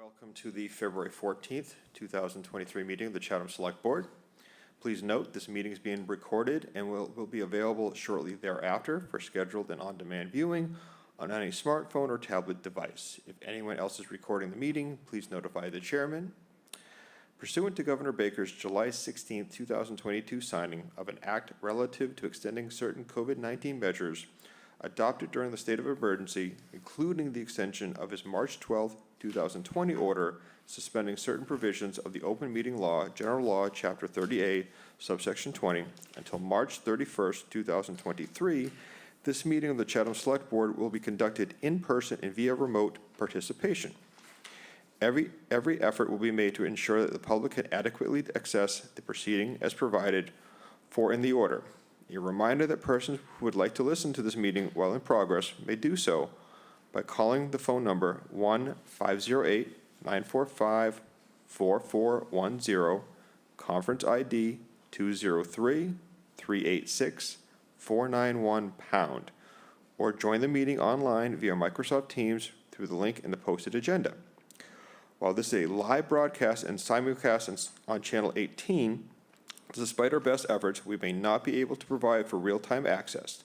Welcome to the February 14th, 2023 meeting of the Chatham Select Board. Please note this meeting is being recorded and will be available shortly thereafter for scheduled and on-demand viewing on any smartphone or tablet device. If anyone else is recording the meeting, please notify the chairman. Pursuant to Governor Baker's July 16, 2022 signing of an act relative to extending certain COVID-19 measures adopted during the state of emergency, including the extension of his March 12, 2020 order suspending certain provisions of the Open Meeting Law, General Law, Chapter 30A, subsection 20, until March 31st, 2023, this meeting of the Chatham Select Board will be conducted in person and via remote participation. Every effort will be made to ensure that the public can adequately access the proceeding as provided for in the order. A reminder that persons who would like to listen to this meeting while in progress may do so by calling the phone number 1-508-945-4410, conference ID 203-386-491#, or join the meeting online via Microsoft Teams through the link in the posted agenda. While this is a live broadcast and simulcast on Channel 18, despite our best efforts, we may not be able to provide for real-time access.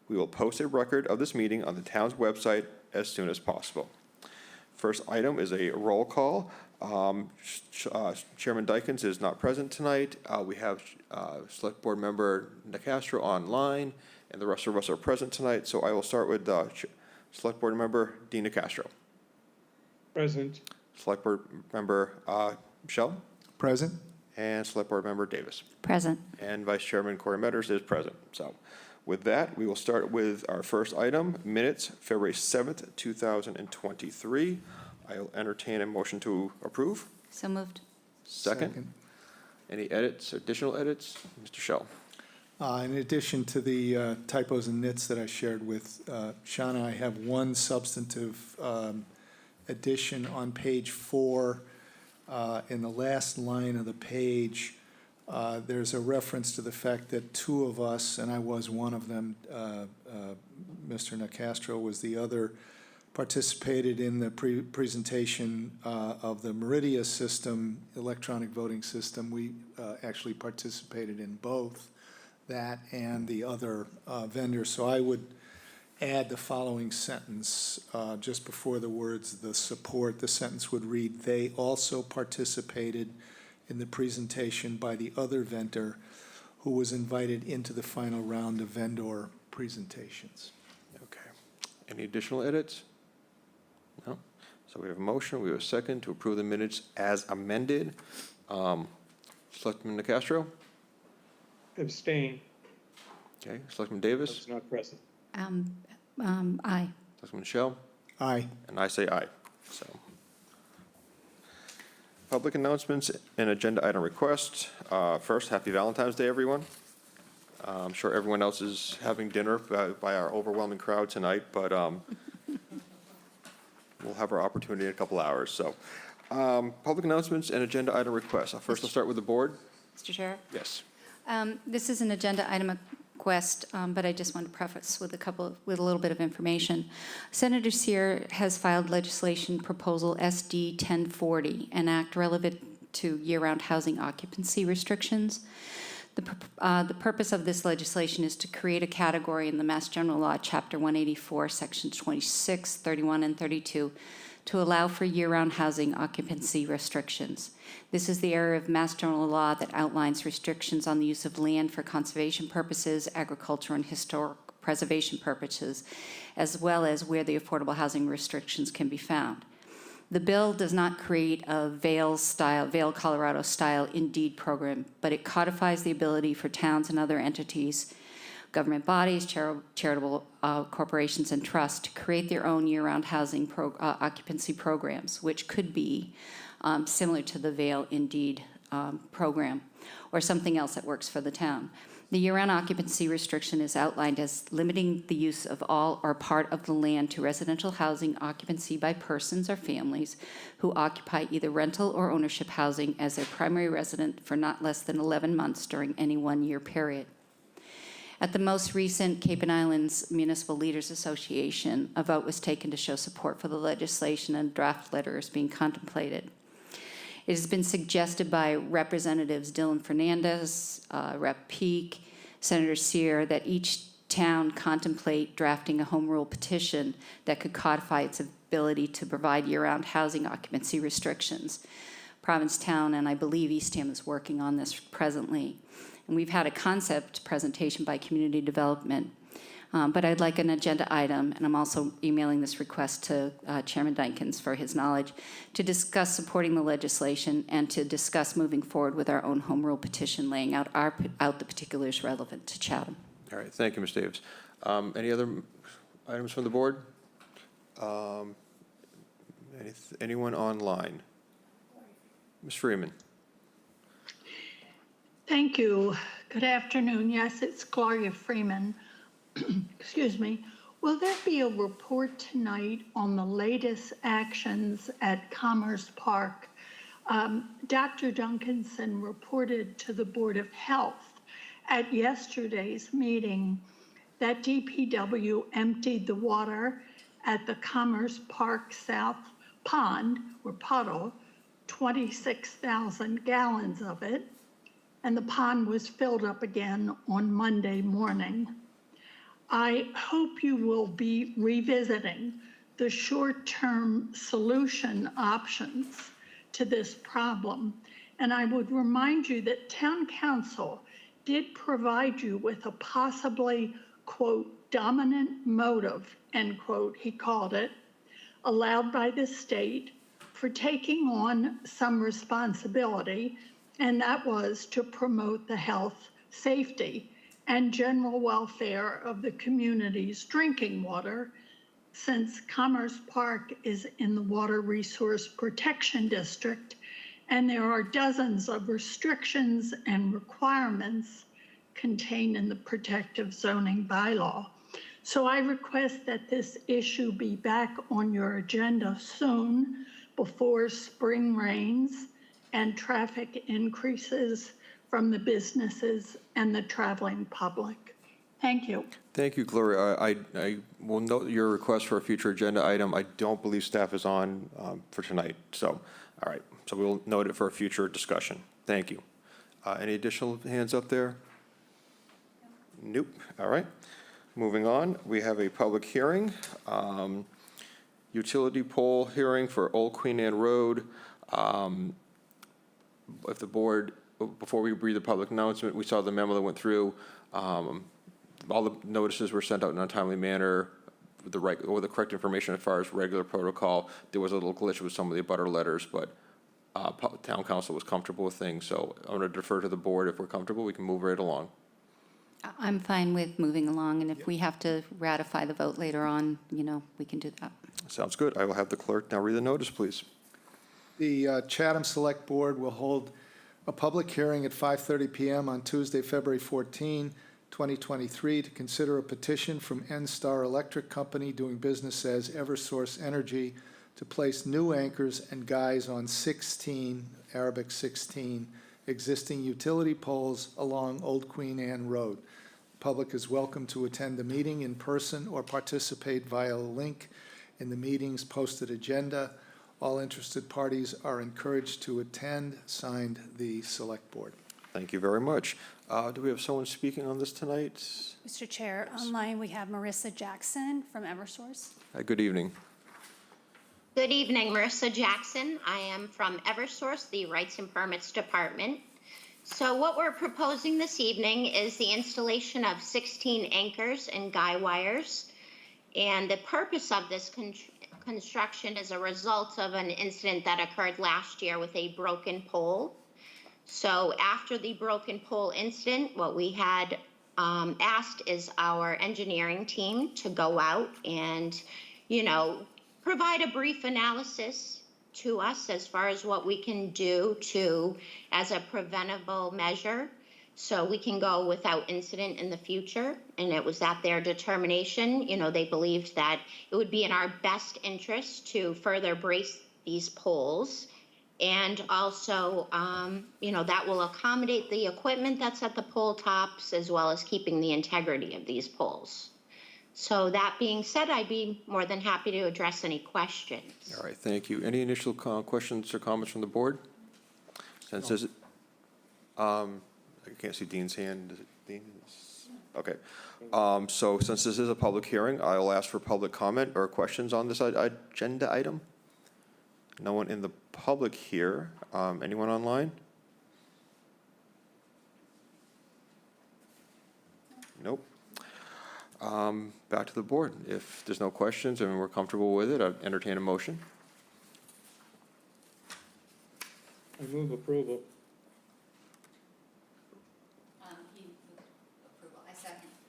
We will post a record of this meeting on the town's website as soon as possible. First item is a roll call. Chairman Dykens is not present tonight. We have Select Board Member Nicastro online, and the rest of us are present tonight. So I will start with Select Board Member Dean Nicastro. Present. Select Board Member Michelle. Present. And Select Board Member Davis. Present. And Vice Chairman Corey Metters is present. So with that, we will start with our first item, minutes, February 7th, 2023. I'll entertain a motion to approve. So moved. Second. Any edits, additional edits? Mr. Shell. In addition to the typos and nits that I shared with Shauna, I have one substantive addition on page 4. In the last line of the page, there's a reference to the fact that two of us, and I was one of them, Mr. Nicastro was the other, participated in the presentation of the Meridia system, electronic voting system. We actually participated in both that and the other vendor. So I would add the following sentence just before the words "the support." The sentence would read, "They also participated in the presentation by the other vendor who was invited into the final round of vendor presentations." Okay. Any additional edits? No. So we have a motion. We have a second to approve the minutes as amended. Selectman Nicastro? Abstain. Okay. Selectman I Davis? was not present. Aye. Selectman Michelle? Aye. And I say aye. So, public announcements and agenda item requests. First, happy Valentine's Day, everyone. I'm sure everyone else is having dinner by our overwhelming crowd tonight, but we'll have our opportunity in a couple hours. So, public announcements and agenda item requests. First, I'll start with the board. Mr. Chair? Yes. This is an agenda item request, but I just want to preface with a little bit of information. Senator Sear has filed legislation proposal SD 1040, an act relevant to year-round housing occupancy restrictions. The purpose of this legislation is to create a category in the Mass General Law, Chapter 184, Sections 26, 31, and 32, to allow for year-round housing occupancy restrictions. This is the area of Mass General Law that outlines restrictions on the use of land for conservation purposes, agriculture, and historic preservation purposes, as well as where the affordable housing restrictions can be found. The bill does not create a Vail, Colorado-style Indeed program, but it codifies the ability for towns and other entities, government bodies, charitable corporations, and trusts to create their own year-round housing occupancy programs, which could be similar to the Vail Indeed program or something else that works for the town. The year-round occupancy restriction is outlined as limiting the use of all or part of the land to residential housing occupancy by persons or families who occupy either rental or ownership housing as their primary resident for not less than 11 months during any 1 year period. At the most recent Cape and Islands Municipal Leaders Association, a vote was taken to show support for the legislation, and a draft letter is being contemplated. It has been suggested by Representatives Dylan Fernandez, Rep. Peake, Senator Sear, that each town contemplate drafting a home rule petition that could codify its ability to provide year-round housing occupancy restrictions. Provincetown and I believe Eastham is working on this presently. And we've had a concept presentation by Community Development. But I'd like an agenda item, and I'm also emailing this request to Chairman Dykens for his knowledge, to discuss supporting the legislation and to discuss moving forward with our own home rule petition, laying out the particulars relevant to Chatham. All right, thank you, Ms. Davis. Any other items from the board? Anyone online? Ms. Freeman? Thank you. Good afternoon. Yes, it's Gloria Freeman. Excuse me. Will there be a report tonight on the latest actions at Commerce Park? Dr. Duncanson reported to the Board of Health at yesterday's meeting that DPW emptied the water at the Commerce Park South Pond, or puddle, 26,000 gallons of it, and the pond was filled up again on Monday morning. I hope you will be revisiting the short-term solution options to this problem. And I would remind you that Town Council did provide you with a possibly, quote, dominant motive, end quote, he called it, allowed by the state for taking on some responsibility, and that was to promote the health, safety, and general welfare of the community's drinking water, since Commerce Park is in the Water Resource Protection District, and there are dozens of restrictions and requirements contained in the protective zoning bylaw. So I request that this issue be back on your agenda soon, before spring rains and traffic increases from the businesses and the traveling public. Thank you. Thank you, Gloria. I will note your request for a future agenda item. I don't believe staff is on for tonight. So, all right. So we'll note it for a future discussion. Thank you. Any additional hands up there? Nope. All right. Moving on, we have a public hearing. Utility pole hearing for Old Queen Anne Road. If the board, before we read the public announcement, we saw the memo that went through. All the notices were sent out in a timely manner with the correct information as far as regular protocol. There was a little glitch with some of the abutter letters, but town council was comfortable with things. So I'm going to defer to the board. If we're comfortable, we can move right along. I'm fine with moving along, and if we have to ratify the vote later on, we can do that. Sounds good. I will have the clerk now read the notice, please. The Chatham Select Board will hold a public hearing at 5:30 p.m. on Tuesday, February 14, 2023, to consider a petition from N-Star Electric Company doing business as Eversource Energy to place new anchors and guys on 16, Arabic 16, existing utility poles along Old Queen Anne Road. The public is welcome to attend the meeting in person or participate via a link in the meeting's posted agenda. All interested parties are encouraged to attend. Signed, the Select Board. Thank you very much. Do we have someone speaking on this tonight? Mr. Chair, online we have Marissa Jackson from Eversource. Good evening. Good evening, Marissa Jackson. I am from Eversource, the Rights and Permits Department. So what we're proposing this evening is the installation of 16 anchors and guy wires. And the purpose of this construction is a result of an incident that occurred last year with a broken pole. So after the broken pole incident, what we had asked is our engineering team to go out and, provide a brief analysis to us as far as what we can do as a preventable measure so we can go without incident in the future. And it was at their determination, they believed that it would be in our best interest to further brace these poles And also, that will accommodate the equipment that's at the pole tops as well as keeping the integrity of these poles. So that being said, I'd be more than happy to address any questions. All right, thank you. Any initial questions or comments from the board? Since this, I can't see Dean's hand. Is it Dean? Okay. So since this is a public hearing, I'll ask for public comment or questions on this agenda item. No one in the public here. Anyone online? Nope. Back to the board. If there's no questions and we're comfortable with it, I'd entertain a motion. I move approval.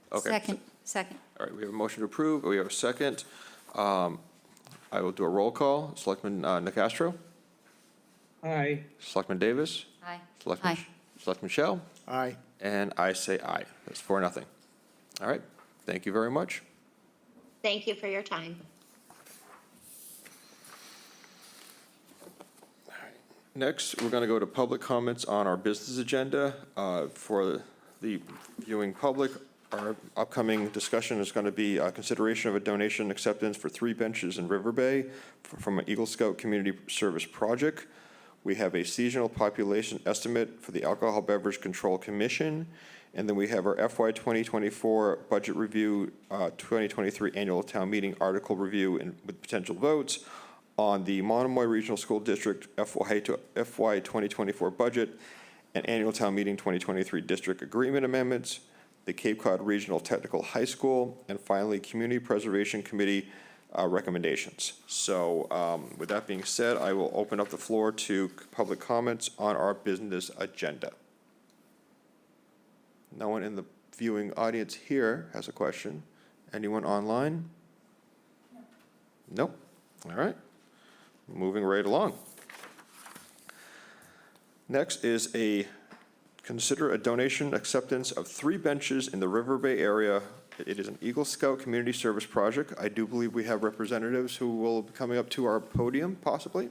Okay. Second. All right, we have a motion to approve. We have a second. I will do a roll call. Selectman Nacastro? Aye. Selectman Davis? Aye. Selectman Shell? Aye. And I say aye. That's 4-0. All right, thank you very much. Thank you for your time. Next, we're going to go to public comments on our business agenda. For the viewing public, our upcoming discussion is going to be consideration of a donation acceptance for 3 benches in River Bay from an Eagle Scout Community Service Project. We have a seasonal population estimate for the Alcohol Beverage Control Commission. And then we have our FY 2024 budget review, 2023 annual town meeting article review and with potential votes on the Monomoy Regional School District FY 2024 budget and annual town meeting 2023 district agreement amendments, the Cape Cod Regional Technical High School, and finally, Community Preservation Committee recommendations. So with that being said, I will open up the floor to public comments on our business agenda. No one in the viewing audience here has a question. Anyone online? Nope. All right. Moving right along. Next is consider a donation acceptance of 3 benches in the River Bay area. It is an Eagle Scout Community Service Project. I do believe we have representatives who will be coming up to our podium, possibly.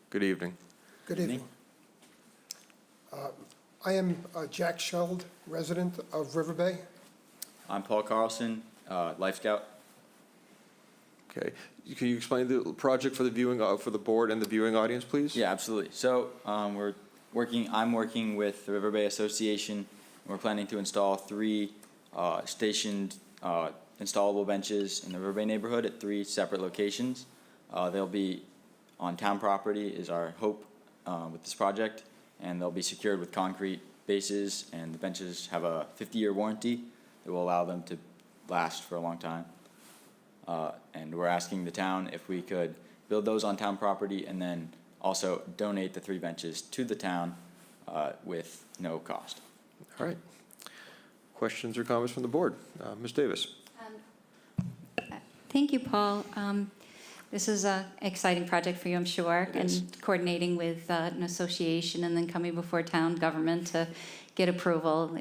Good evening. Good evening. I am Jack Sheld, resident of River Bay. I'm Paul Carlson, Life Scout. Okay. Can you explain the project for the viewing, for the board and the viewing audience, please? Yeah, absolutely. So I'm working with the River Bay Association, and we're planning to install 3 stationed installable benches in the River Bay neighborhood at 3 separate locations. They'll be on town property is our hope with this project, and they'll be secured with concrete bases, and the benches have a 50-year warranty that will allow them to last for a long time. And we're asking the town if we could build those on town property and then also donate the 3 benches to the town with no cost. All right. Questions or comments from the board? Ms. Davis? Thank you, Paul. This is an exciting project for you, I'm sure, and coordinating with an association and then coming before town government to get approval.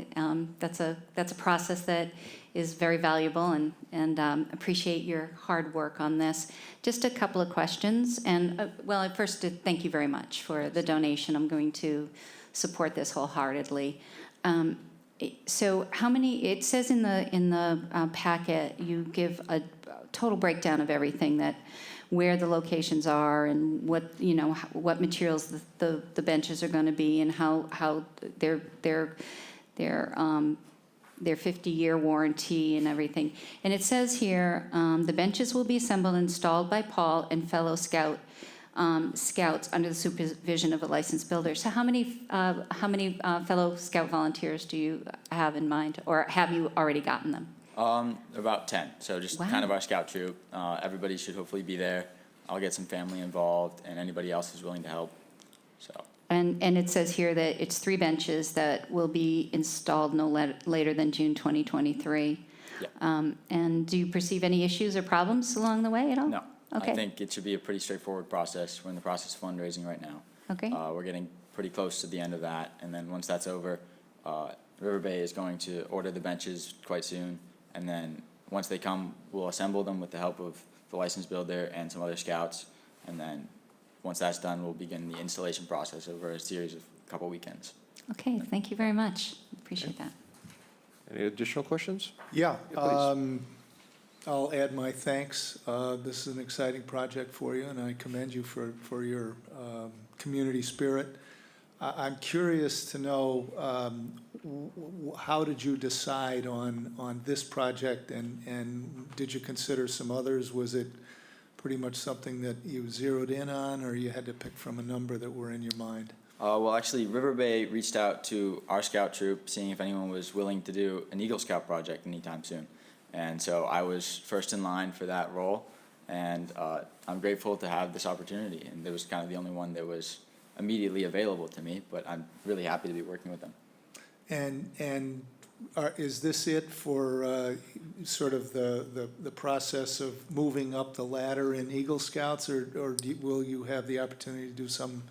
That's a process that is very valuable, and appreciate your hard work on this. Just a couple of questions, and well, first, thank you very much for the donation. I'm going to support this wholeheartedly. So how many, it says in the packet, you give a total breakdown of everything, where the locations are and what materials the benches are going to be and how their 50-year warranty and everything. And it says here, the benches will be assembled and installed by Paul and fellow scouts under the supervision of a licensed builder. So how many fellow scout volunteers do you have in mind, or have you already gotten them? About 10, so just Wow. kind of our scout troop. Everybody should hopefully be there. I'll get some family involved and anybody else who's willing to help. So. And it says here that it's 3 benches that will be installed no later than June 2023. Yeah. And do you perceive any issues or problems along the way at all? No, Okay. I think it should be a pretty straightforward process. We're in the process of fundraising right now. Okay. We're getting pretty close to the end of that. And then once that's over, River Bay is going to order the benches quite soon. And then once they come, we'll assemble them with the help of the license builder and some other scouts. And then once that's done, we'll begin the installation process over a series of couple weekends. Okay, thank you very much. Appreciate that. Any additional questions? Yeah, Yeah, please. I'll add my thanks. This is an exciting project for you, and I commend you for your community spirit. I'm curious to know, how did you decide on this project, and did you consider some others? Was it pretty much something that you zeroed in on, or you had to pick from a number that were in your mind? Well, actually, River Bay reached out to our scout troop, seeing if anyone was willing to do an Eagle Scout project anytime soon. And so I was first in line for that role, and I'm grateful to have this opportunity. And it was kind of the only one that was immediately available to me, but I'm really happy to be working with them. And is this it for sort of the process of moving up the ladder in Eagle Scouts, or will you have the opportunity to do some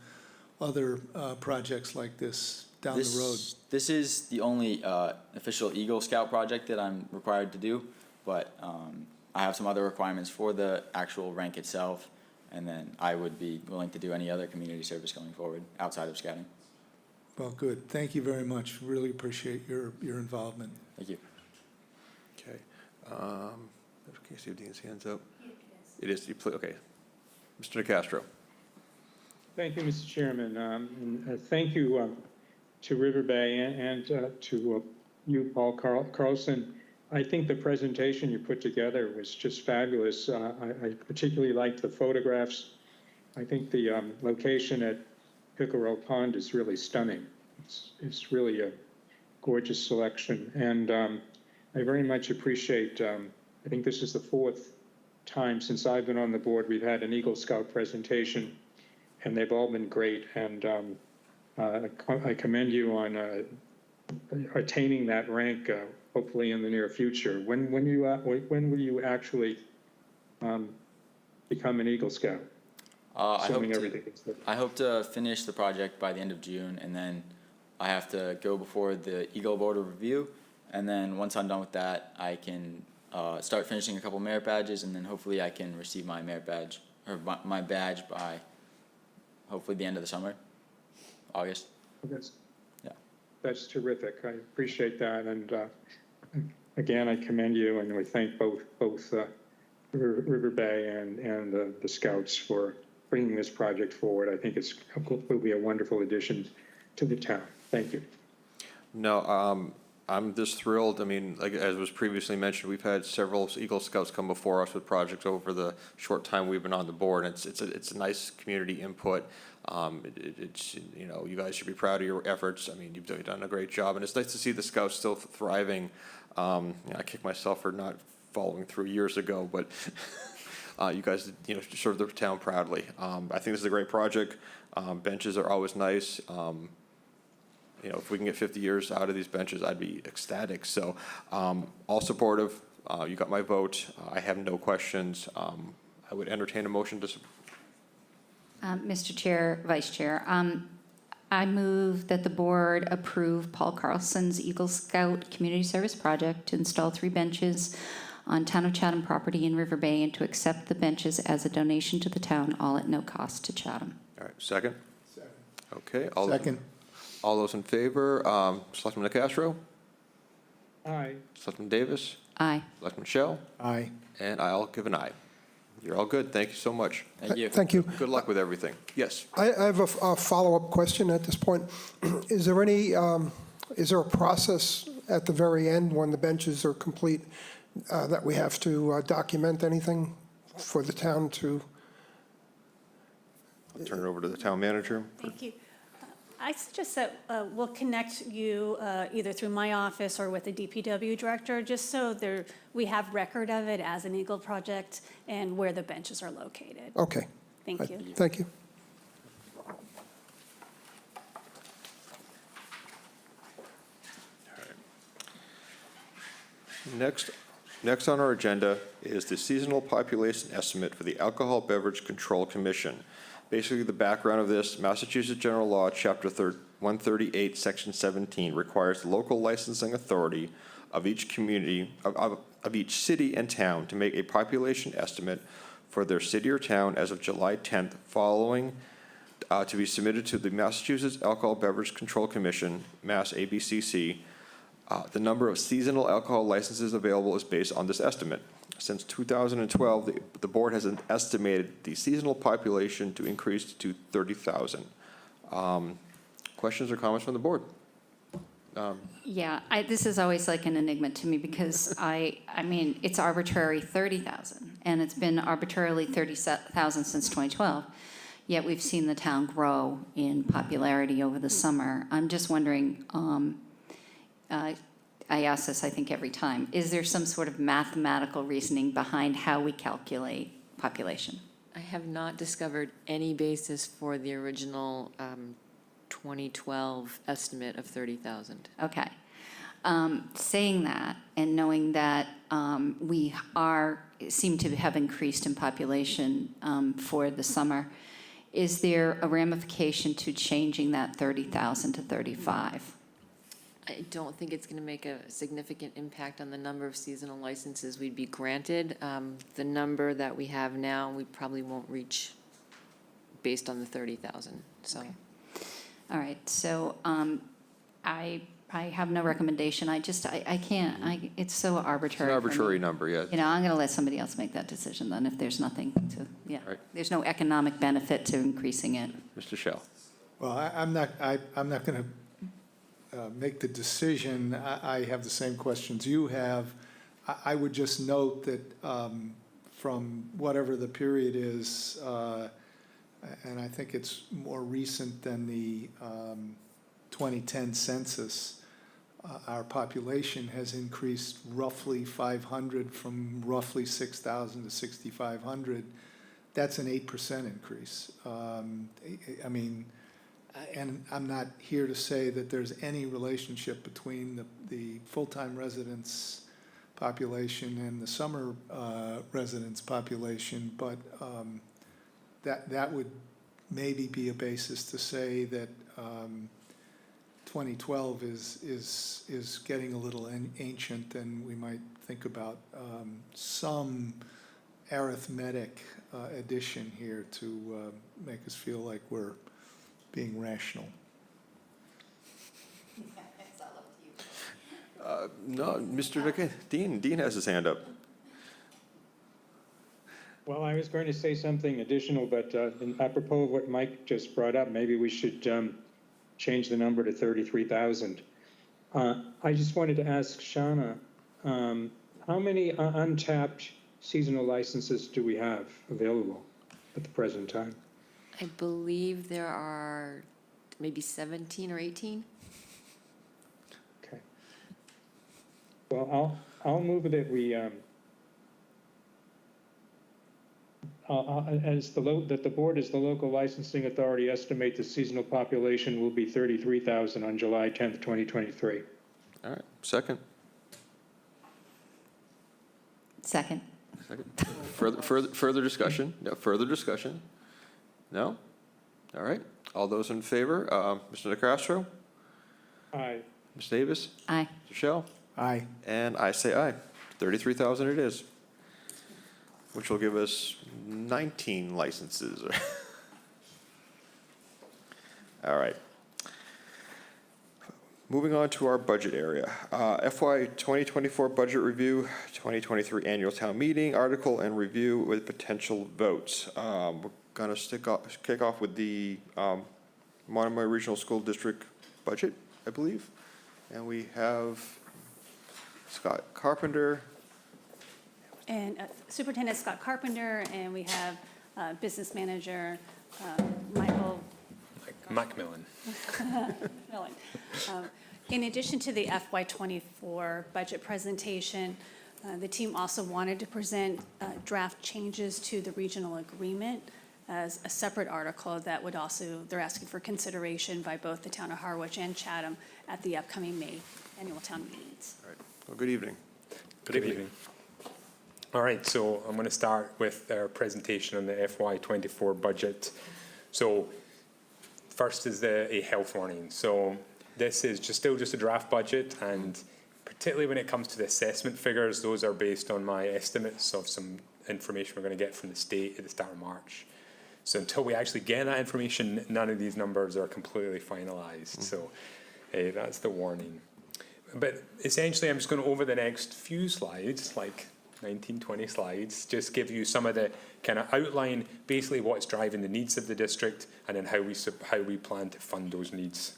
other projects like this down the road? This is the only official Eagle Scout project that I'm required to do, but I have some other requirements for the actual rank itself, and then I would be willing to do any other community service going forward outside of scouting. Well, good. Thank you very much. Really appreciate your involvement. Thank you. Okay. Can you see if Dean's hand's up? It is. Okay. Mr. DeCastro. Thank you, Mr. Chairman. And thank you to River Bay and to you, Paul Carlson. I think the presentation you put together was just fabulous. I particularly liked the photographs. I think the location at Pickerel Pond is really stunning. It's really a gorgeous selection. And I very much appreciate, I think this is the fourth time since I've been on the board we've had an Eagle Scout presentation, and they've all been great. And I commend you on attaining that rank, hopefully in the near future. When will you actually become an Eagle Scout? Assuming everything is good. I hope to finish the project by the end of June, and then I have to go before the Eagle Board of Review, and then once I'm done with that, I can start finishing a couple merit badges, and then hopefully I can receive my merit badge, or my badge by hopefully the end of the summer, August. That's terrific. I appreciate that. And again, I commend you, and we thank both River Bay and the Scouts for bringing this project forward. I think it will be a wonderful addition to the town. Thank you. No, I'm just thrilled. I mean, like, as was previously mentioned, we've had several Eagle Scouts come before us with projects over the short time we've been on the board. It's a nice community input. It's, you know, you guys should be proud of your efforts. I mean, you've done a great job, and it's nice to see the Scouts still thriving. You know, I kick myself for not following through years ago, but you guys, you know, serve the town proudly. I think this is a great project. Benches are always nice. You know, if we can get 50 years out of these benches, I'd be ecstatic. So, all supportive. You got my vote. I have no questions. I would entertain a motion to. Mr. Chair, Vice Chair, I move that the board approve Paul Carlson's Eagle Scout Community Service Project to install 3 benches on Town of Chatham property in River Bay, and to accept the benches as a donation to the town, all at no cost to Chatham. All right, second? Second. Okay. Second. All those in favor, Selectman DeCastro, Aye. Selectman Davis, Aye. Selectman Shell, Aye. and I'll give an aye. You're all good. Thank you so much. Thank you. Thank you. Good luck with everything. Yes. I have a follow-up question at this point. Is there a process at the very end when the benches are complete that we have to document anything for the town to? I'll turn it over to the town manager. Thank you. I suggest that we'll connect you either through my office or with the DPW director, just so we have record of it as an Eagle project and where the benches are located. Okay. Thank you. Thank you. Next on our agenda is the seasonal population estimate for the Alcohol Beverage Control Commission. Basically, the background of this, Massachusetts General Law, Chapter 138, Section 17, requires the local licensing authority of each community, of each city and town to make a population estimate for their city or town as of July 10th following, to be submitted to the Massachusetts Alcohol Beverage Control Commission, Mass ABCC. The number of seasonal alcohol licenses available is based on this estimate. Since 2012, the board has estimated the seasonal population to increase to 30,000. Questions or comments from the board? Yeah, this is always like an enigma to me because I mean, it's arbitrary 30,000, and it's been arbitrarily 30,000 since 2012. Yet we've seen the town grow in popularity over the summer. I'm just wondering, I ask this, I think, every time. Is there some sort of mathematical reasoning behind how we calculate population? I have not discovered any basis for the original 2012 estimate of 30,000. Okay. Saying that and knowing that we seem to have increased in population for the summer, is there a ramification to changing that 30,000 to 35? I don't think it's going to make a significant impact on the number of seasonal licenses we'd be granted. The number that we have now, we probably won't reach based on the 30,000, so. Okay. All right, so I have no recommendation. I can't, it's so It's an arbitrary for me. arbitrary number, yeah. You know, I'm going to let somebody else make that decision then if there's nothing to, yeah. Right. There's no economic benefit to increasing it. Mr. Shell. Well, I'm not going to make the decision. I have the same questions you have. I would just note that from whatever the period is, and I think it's more recent than the 2010 census, our population has increased roughly 500 from roughly 6,000 to 6,500. That's an 8% increase. I mean, and I'm not here to say that there's any relationship between the full-time residents population and the summer residents population, but that would maybe be a basis to say that 2012 is getting a little ancient, and we might think about some arithmetic addition here to make us feel like we're being rational. No, Mr. Dean has his hand up. Well, I was going to say something additional, but apropos of what Mike just brought up, maybe we should change the number to 33,000. I just wanted to ask Shauna, how many untapped seasonal licenses do we have available at the present time? I believe there are maybe 17 or 18. Okay. Well, I'll move that we that the board as the local licensing authority estimate the seasonal population will be 33,000 on July 10th, 2023. All right, second. Second. Further discussion? No, further discussion? No? All right. All those in favor? Mr. DeCastro? Aye. Ms. Davis? Aye. Mr. Shell? Aye. And I say aye. 33,000 it is, which will give us 19 licenses. All right. Moving on to our budget area. FY 2024 budget review, 2023 annual town meeting article and review with potential votes. We're going to kick off with the Monomoy Regional School District budget, I believe. And we have Scott Carpenter. And Superintendent Scott Carpenter, and we have Business Manager Michael Macmillan. Millen. In addition to the FY24 budget presentation, the team also wanted to present draft changes to the regional agreement as a separate article that would also, they're asking for consideration by both the town of Harwich and Chatham at the upcoming May annual town meetings. All right. Well, good evening. Good evening. All right, so I'm going to start with our presentation on the FY24 budget. So first is a health warning. So this is still just a draft budget, and particularly when it comes to the assessment figures, those are based on my estimates of some information we're going to get from the state at the start of March. So until we actually get that information, none of these numbers are completely finalised. So that's the warning. But essentially, I'm just going to, over the next few slides, like 19, 20 slides, just give you some of the kind of outline, basically what's driving the needs of the district, and then how we plan to fund those needs.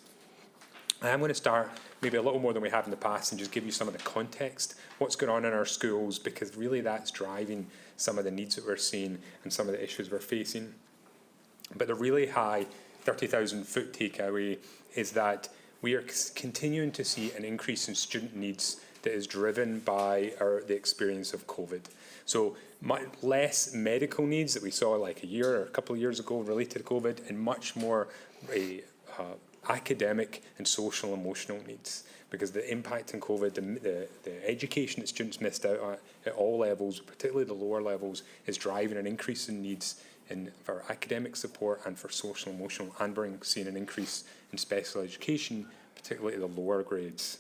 I'm going to start maybe a little more than we have in the past and just give you some of the context, what's going on in our schools, because really that's driving some of the needs that we're seeing and some of the issues we're facing. But the really high 30,000 foot takeaway is that we are continuing to see an increase in student needs that is driven by the experience of COVID. So less medical needs that we saw like a year or a couple of years ago related to COVID, and much more academic and social emotional needs, because the impact in COVID, the education that students missed out on at all levels, particularly the lower levels, is driving an increase in needs for academic support and for social emotional, and we're seeing an increase in special education, particularly at the lower grades.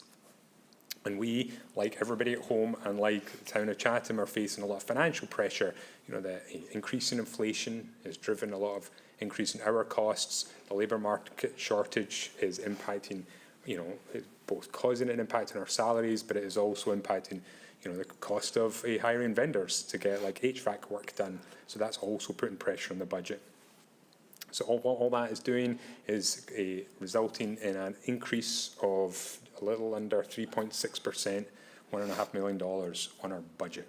And we, like everybody at home and like the town of Chatham, are facing a lot of financial pressure. You know, the increase in inflation has driven a lot of increase in our costs. The labour market shortage is impacting, you know, both causing an impact on our salaries, but it is also impacting, you know, the cost of hiring vendors to get like HVAC work done. So that's also putting pressure on the budget. So all that is doing is resulting in an increase of a little under 3.6%, $1.5 million on our budget.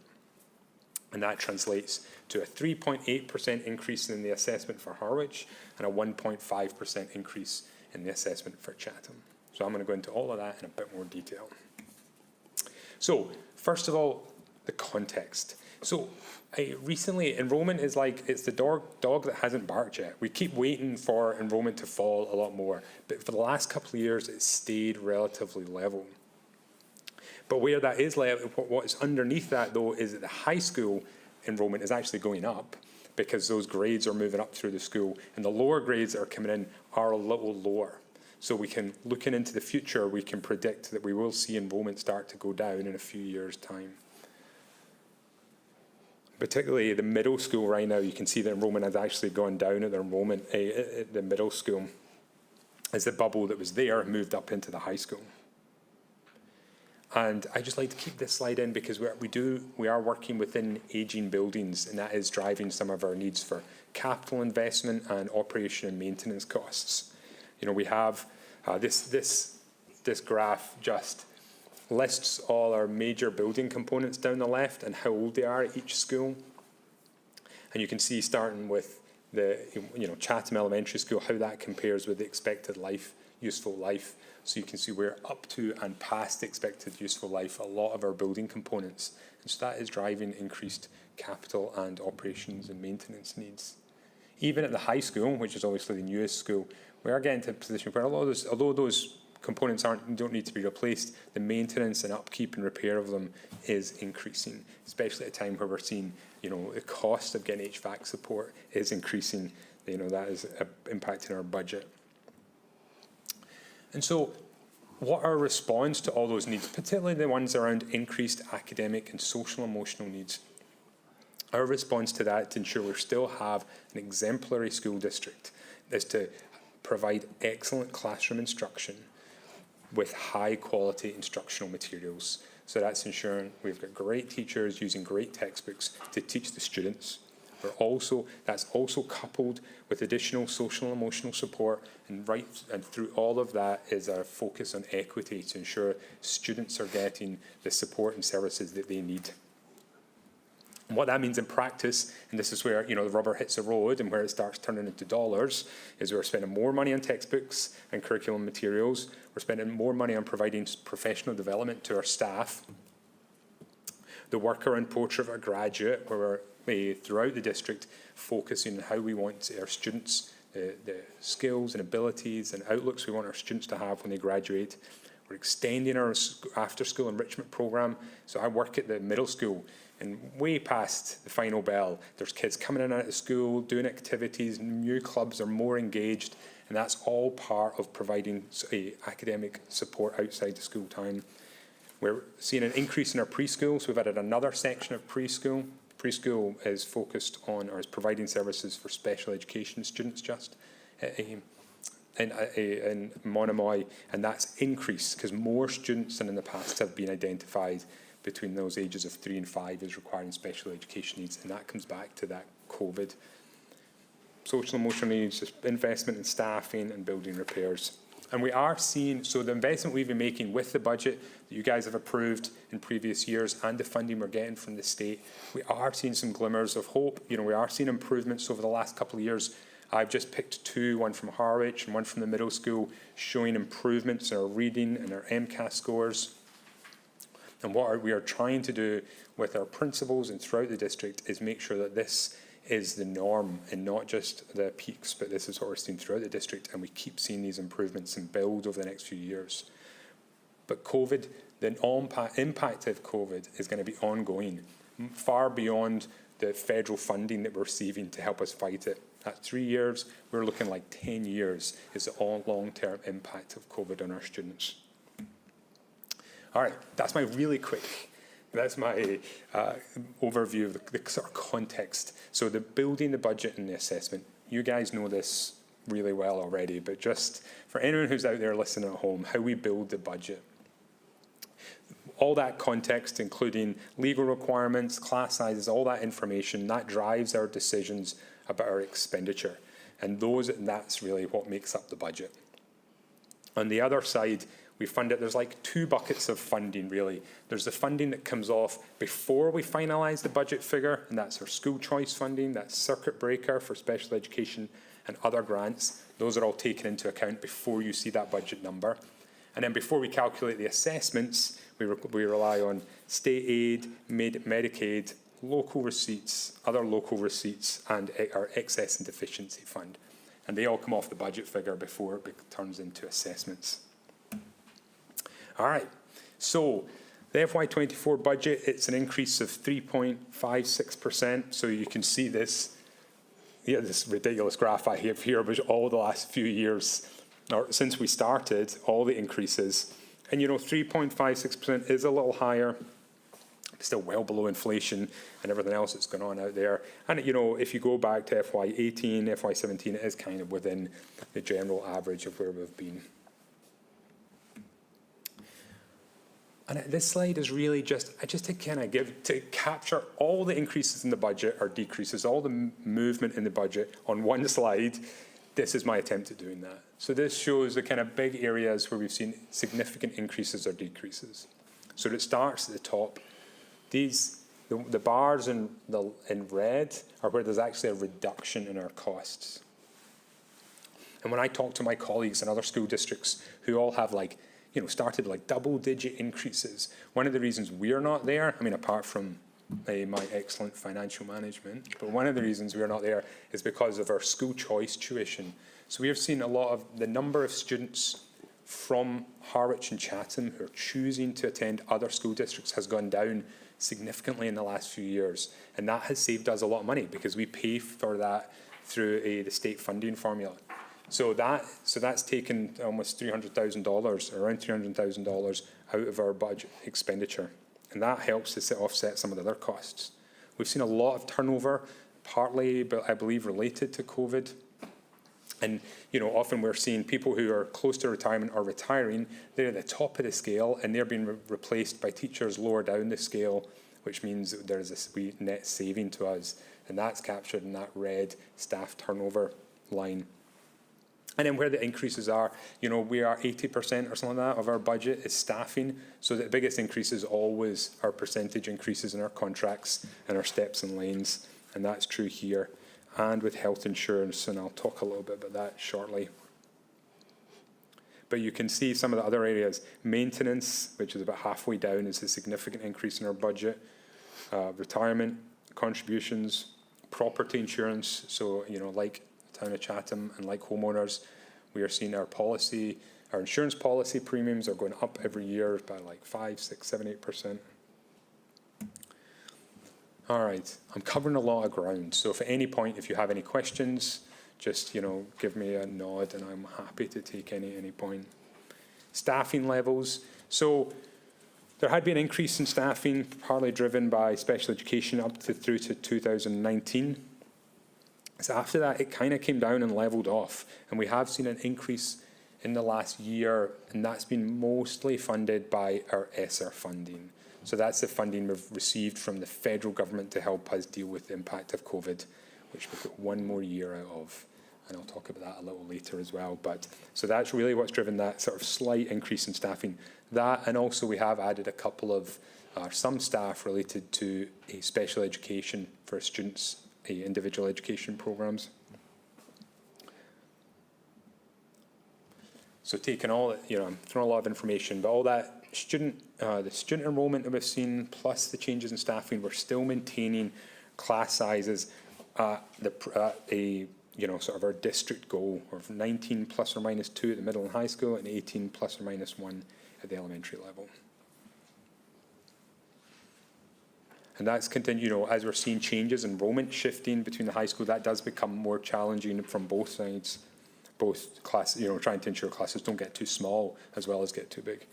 And that translates to a 3.8% increase in the assessment for Harwich and a 1.5% increase in the assessment for Chatham. So I'm going to go into all of that in a bit more detail. So first of all, the context. So recently, enrollment is like, it's the dog that hasn't barked yet. We keep waiting for enrollment to fall a lot more, but for the last couple of years, it's stayed relatively level. But where that is level, what's underneath that though, is that the high school enrollment is actually going up, because those grades are moving up through the school, and the lower grades that are coming in are a little lower. So we can, looking into the future, we can predict that we will see enrollment start to go down in a few years' time. Particularly the middle school right now, you can see the enrollment has actually gone down at the enrollment at the middle school, as the bubble that was there moved up into the high school. And I just like to keep this slide in because we are working within aging buildings, and that is driving some of our needs for capital investment and operation and maintenance costs. You know, we have this graph just lists all our major building components down the left and how old they are at each school. And you can see, starting with the Chatham Elementary School, how that compares with the expected life, useful life. So you can see we're up to and past the expected useful life a lot of our building components. And so that is driving increased capital and operations and maintenance needs. Even at the high school, which is obviously the newest school, we are getting to a position where although those components don't need to be replaced, the maintenance and upkeep and repair of them is increasing, especially at a time where we're seeing, you know, the cost of getting HVAC support is increasing. You know, that is impacting our budget. And so what our response to all those needs, particularly the ones around increased academic and social emotional needs, our response to that, to ensure we still have an exemplary school district, is to provide excellent classroom instruction with high quality instructional materials. So that's ensuring we've got great teachers using great textbooks to teach the students. That's also coupled with additional social and emotional support, and through all of that is our focus on equity to ensure students are getting the support and services that they need. And what that means in practice, and this is where, you know, the rubber hits the road and where it starts turning into dollars, is we're spending more money on textbooks and curriculum materials. We're spending more money on providing professional development to our staff. The work around portrait of a graduate, where we're throughout the district focusing on how we want our students, the skills and abilities and outlooks we want our students to have when they graduate. We're extending our after-school enrichment program. So I work at the middle school, And way past the final bell, there's kids coming in and out of school, doing activities, new clubs are more engaged, and that's all part of providing academic support outside the school time. We're seeing an increase in our preschools. We've added another section of preschool. Preschool is focused on, or is providing services for special education students in Monomoy, and that's increased because more students than in the past have been identified between those ages of 3 and 5 as requiring special education needs, and that comes back to that COVID. Social and emotional needs, just investment in staffing and building repairs. And we are seeing, so the investment we've been making with the budget that you guys have approved in previous years and the funding we're getting from the state, we are seeing some glimmers of hope. You know, we are seeing improvements over the last couple of years. I've just picked 2, one from Harwich and one from the middle school, showing improvements in our reading and our MCAS scores. And what we are trying to do with our principals and throughout the district is make sure that this is the norm and not just the peaks, but this is what we're seeing throughout the district, and we keep seeing these improvements and build over the next few years. But COVID, the impact of COVID is going to be ongoing, far beyond the federal funding that we're receiving to help us fight it. At 3 years, we're looking like 10 years is the long-term impact of COVID on our students. All right, that's my really quick. That's my overview of the sort of context. So the building the budget and the assessment, you guys know this really well already, but just for anyone who's out there listening at home, how we build the budget. All that context, including legal requirements, class sizes, all that information, that drives our decisions about our expenditure. And that's really what makes up the budget. On the other side, we fund it, there's like 2 buckets of funding really. There's the funding that comes off before we finalise the budget figure, and that's our school choice funding, that's circuit breaker for special education and other grants. Those are all taken into account before you see that budget number. And then before we calculate the assessments, we rely on state aid, Medicaid, local receipts, other local receipts, and our excess and deficiency fund. And they all come off the budget figure before it turns into assessments. All right, so the FY24 budget, it's an increase of 3.56%. So you can see this, this ridiculous graph I have here, which all the last few years, or since we started, all the increases. And 3.56% is a little higher, still well below inflation and everything else that's going on out there. And if you go back to FY18, FY17, it is kind of within the general average of where we've been. And this slide is really just to kind of to capture all the increases in the budget or decreases, all the movement in the budget on one slide. This is my attempt at doing that. So this shows the kind of big areas where we've seen significant increases or decreases. So it starts at the top. The bars in red are where there's actually a reduction in our costs. And when I talk to my colleagues in other school districts who all have started like double-digit increases. One of the reasons we're not there, apart from my excellent financial management, but one of the reasons we're not there is because of our school choice tuition. So we have seen a lot of the number of students from Harwich and Chatham who are choosing to attend other school districts has gone down significantly in the last few years. And that has saved us a lot of money because we pay for that through the state funding formula. So that's taken almost $300,000, around $300,000 out of our budget expenditure. And that helps to offset some of the other costs. We've seen a lot of turnover, partly, I believe, related to COVID. And, often we're seeing people who are close to retirement or retiring, they're at the top of the scale and they're being replaced by teachers lower down the scale, which means that there's a net saving to us. And that's captured in that red staff turnover line. And then where the increases are, we are 80% or something like that of our budget is staffing. So the biggest increase is always our percentage increases in our contracts and our steps and lanes. And that's true here. And with health insurance, and I'll talk a little bit about that shortly. But you can see some of the other areas. Maintenance, which is about halfway down, is a significant increase in our budget. Retirement, contributions, property insurance. So, like Town of Chatham and like homeowners, we are seeing our insurance policy premiums are going up every year by like 5, 6, 7, 8%. All right, I'm covering a lot of ground, so if at any point, if you have any questions, just, give me a nod and I'm happy to take any point. Staffing levels. So there had been an increase in staffing, partly driven by special education through to 2019. So after that, it kind of came down and leveled off, and we have seen an increase in the last year, and that's been mostly funded by our ESSER funding. So that's the funding we've received from the federal government to help us deal with the impact of COVID, which we've got one more year out of. And I'll talk about that a little later as well. But so that's really what's driven that sort of slight increase in staffing. That, and also we have added a couple of some staff related to a special education for students, individual education programs. So taking all that, I'm throwing a lot of information, but all that the student enrollment that we've seen, plus the changes in staffing, we're still maintaining class sizes at sort of our district goal of 19 plus or minus 2 at the middle and high school, and 18 plus or minus 1 at the elementary level. And that's continued, as we're seeing changes in enrollment shifting between the high school, that does become more challenging from both sides. Both classes, trying to ensure classes don't get too small as well as get too big.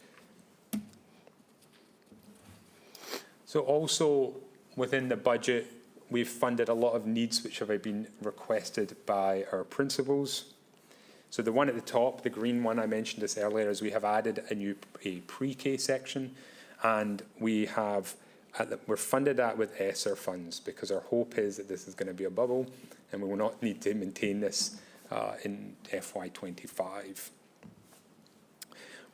So also within the budget, we've funded a lot of needs which have been requested by our principals. So the one at the top, the green one, I mentioned this earlier, is we have added a pre-K section, and we're funded that with ESSER funds, because our hope is that this is going to be a bubble and we will not need to maintain this in FY25.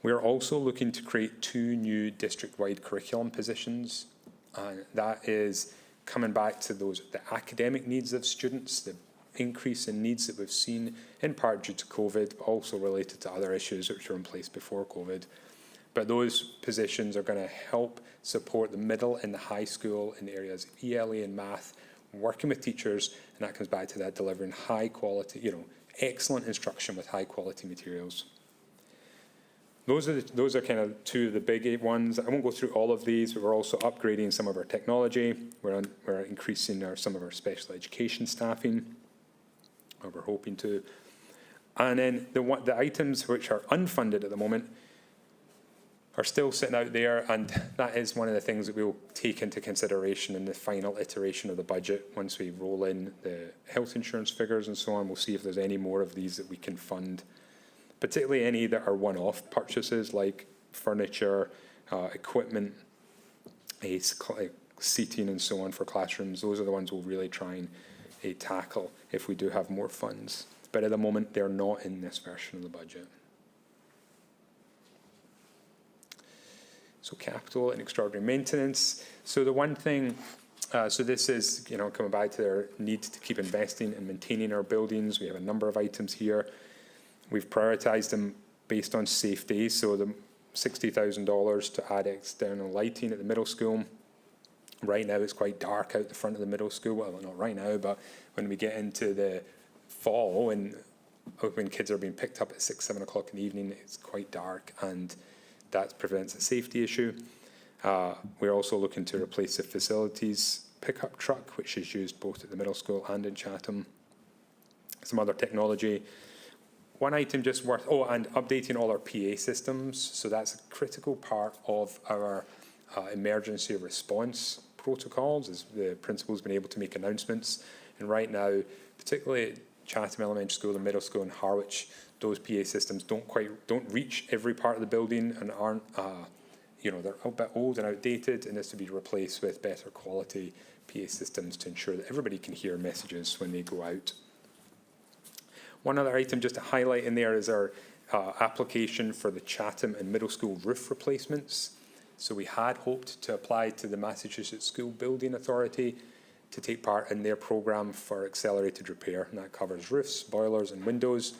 We're also looking to create 2 new district-wide curriculum positions, and that is coming back to the academic needs of students, the increase in needs that we've seen, in part due to COVID, but also related to other issues which were in place before COVID. But those positions are going to help support the middle and the high school in the areas of ELA and math, working with teachers, and that comes back to that delivering high quality, excellent instruction with high quality materials. Those are kind of 2 of the big ones. I won't go through all of these, but we're also upgrading some of our technology. We're increasing some of our special education staffing, or we're hoping to. And then the items which are unfunded at the moment are still sitting out there, and that is one of the things that we'll take into consideration in the final iteration of the budget. Once we roll in the health insurance figures and so on, we'll see if there's any more of these that we can fund, particularly any that are one-off purchases like furniture, equipment, seating and so on for classrooms. Those are the ones we'll really try and tackle if we do have more funds. But at the moment, they're not in this version of the budget. So capital and extraordinary maintenance. So the one thing, so this is, coming back to their need to keep investing and maintaining our buildings. We have a number of items here. We've prioritised them based on safety. So the $60,000 to add external lighting at the middle school. Right now it's quite dark out the front of the middle school. Well, not right now, but when we get into the fall and when kids are being picked up at 6, 7 o'clock in the evening, it's quite dark, and that prevents a safety issue. We're also looking to replace the facilities pickup truck, which is used both at the middle school and in Chatham. Some other technology. One item just worth, and updating all our PA systems. So that's a critical part of our emergency response protocols, as the principal's been able to make announcements. And right now, particularly at Chatham Elementary School and Middle School and Harwich, those PA systems don't reach every part of the building and aren't, they're a bit old and outdated, and this to be replaced with better quality PA systems to ensure that everybody can hear messages when they go out. One other item just to highlight in there is our application for the Chatham and Middle School roof replacements. So we had hoped to apply to the Massachusetts School Building Authority to take part in their programme for accelerated repair, and that covers roofs, boilers and windows.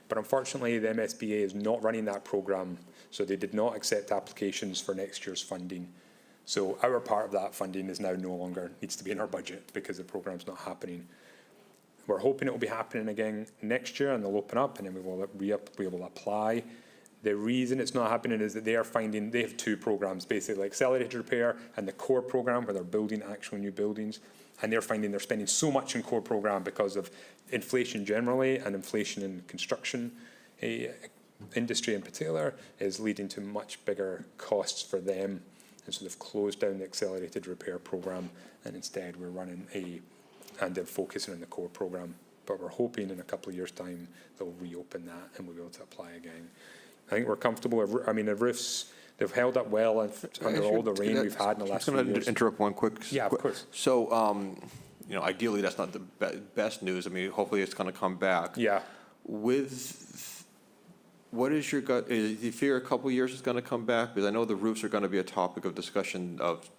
But unfortunately, the MSBA is not running that programme, so they did not accept applications for next year's funding. So our part of that funding is now no longer needs to be in our budget because the programme's not happening. We're hoping it will be happening again next year, and they'll open up, and then we will apply. The reason it's not happening is that they have two programs, basically accelerated repair and the core program, where they're building actual new buildings. And they're finding they're spending so much in core program because of inflation generally and inflation in construction industry in particular is leading to much bigger costs for them. And so they've closed down the accelerated repair program, and instead we're running and they're focusing on the core program. But we're hoping in a couple of years' time they'll reopen that and we'll be able to apply again. I think we're comfortable. I mean, the roofs, they've held up well under all the rain we've had in the last few I'm going years. to interrupt one quick. Yeah, of course. So, you know, ideally, that's not the best news. I mean, hopefully it's going to come back. Yeah. What is your gut? Do you fear a couple of years it's going to come back? Because I know the roofs are going to be a topic of discussion of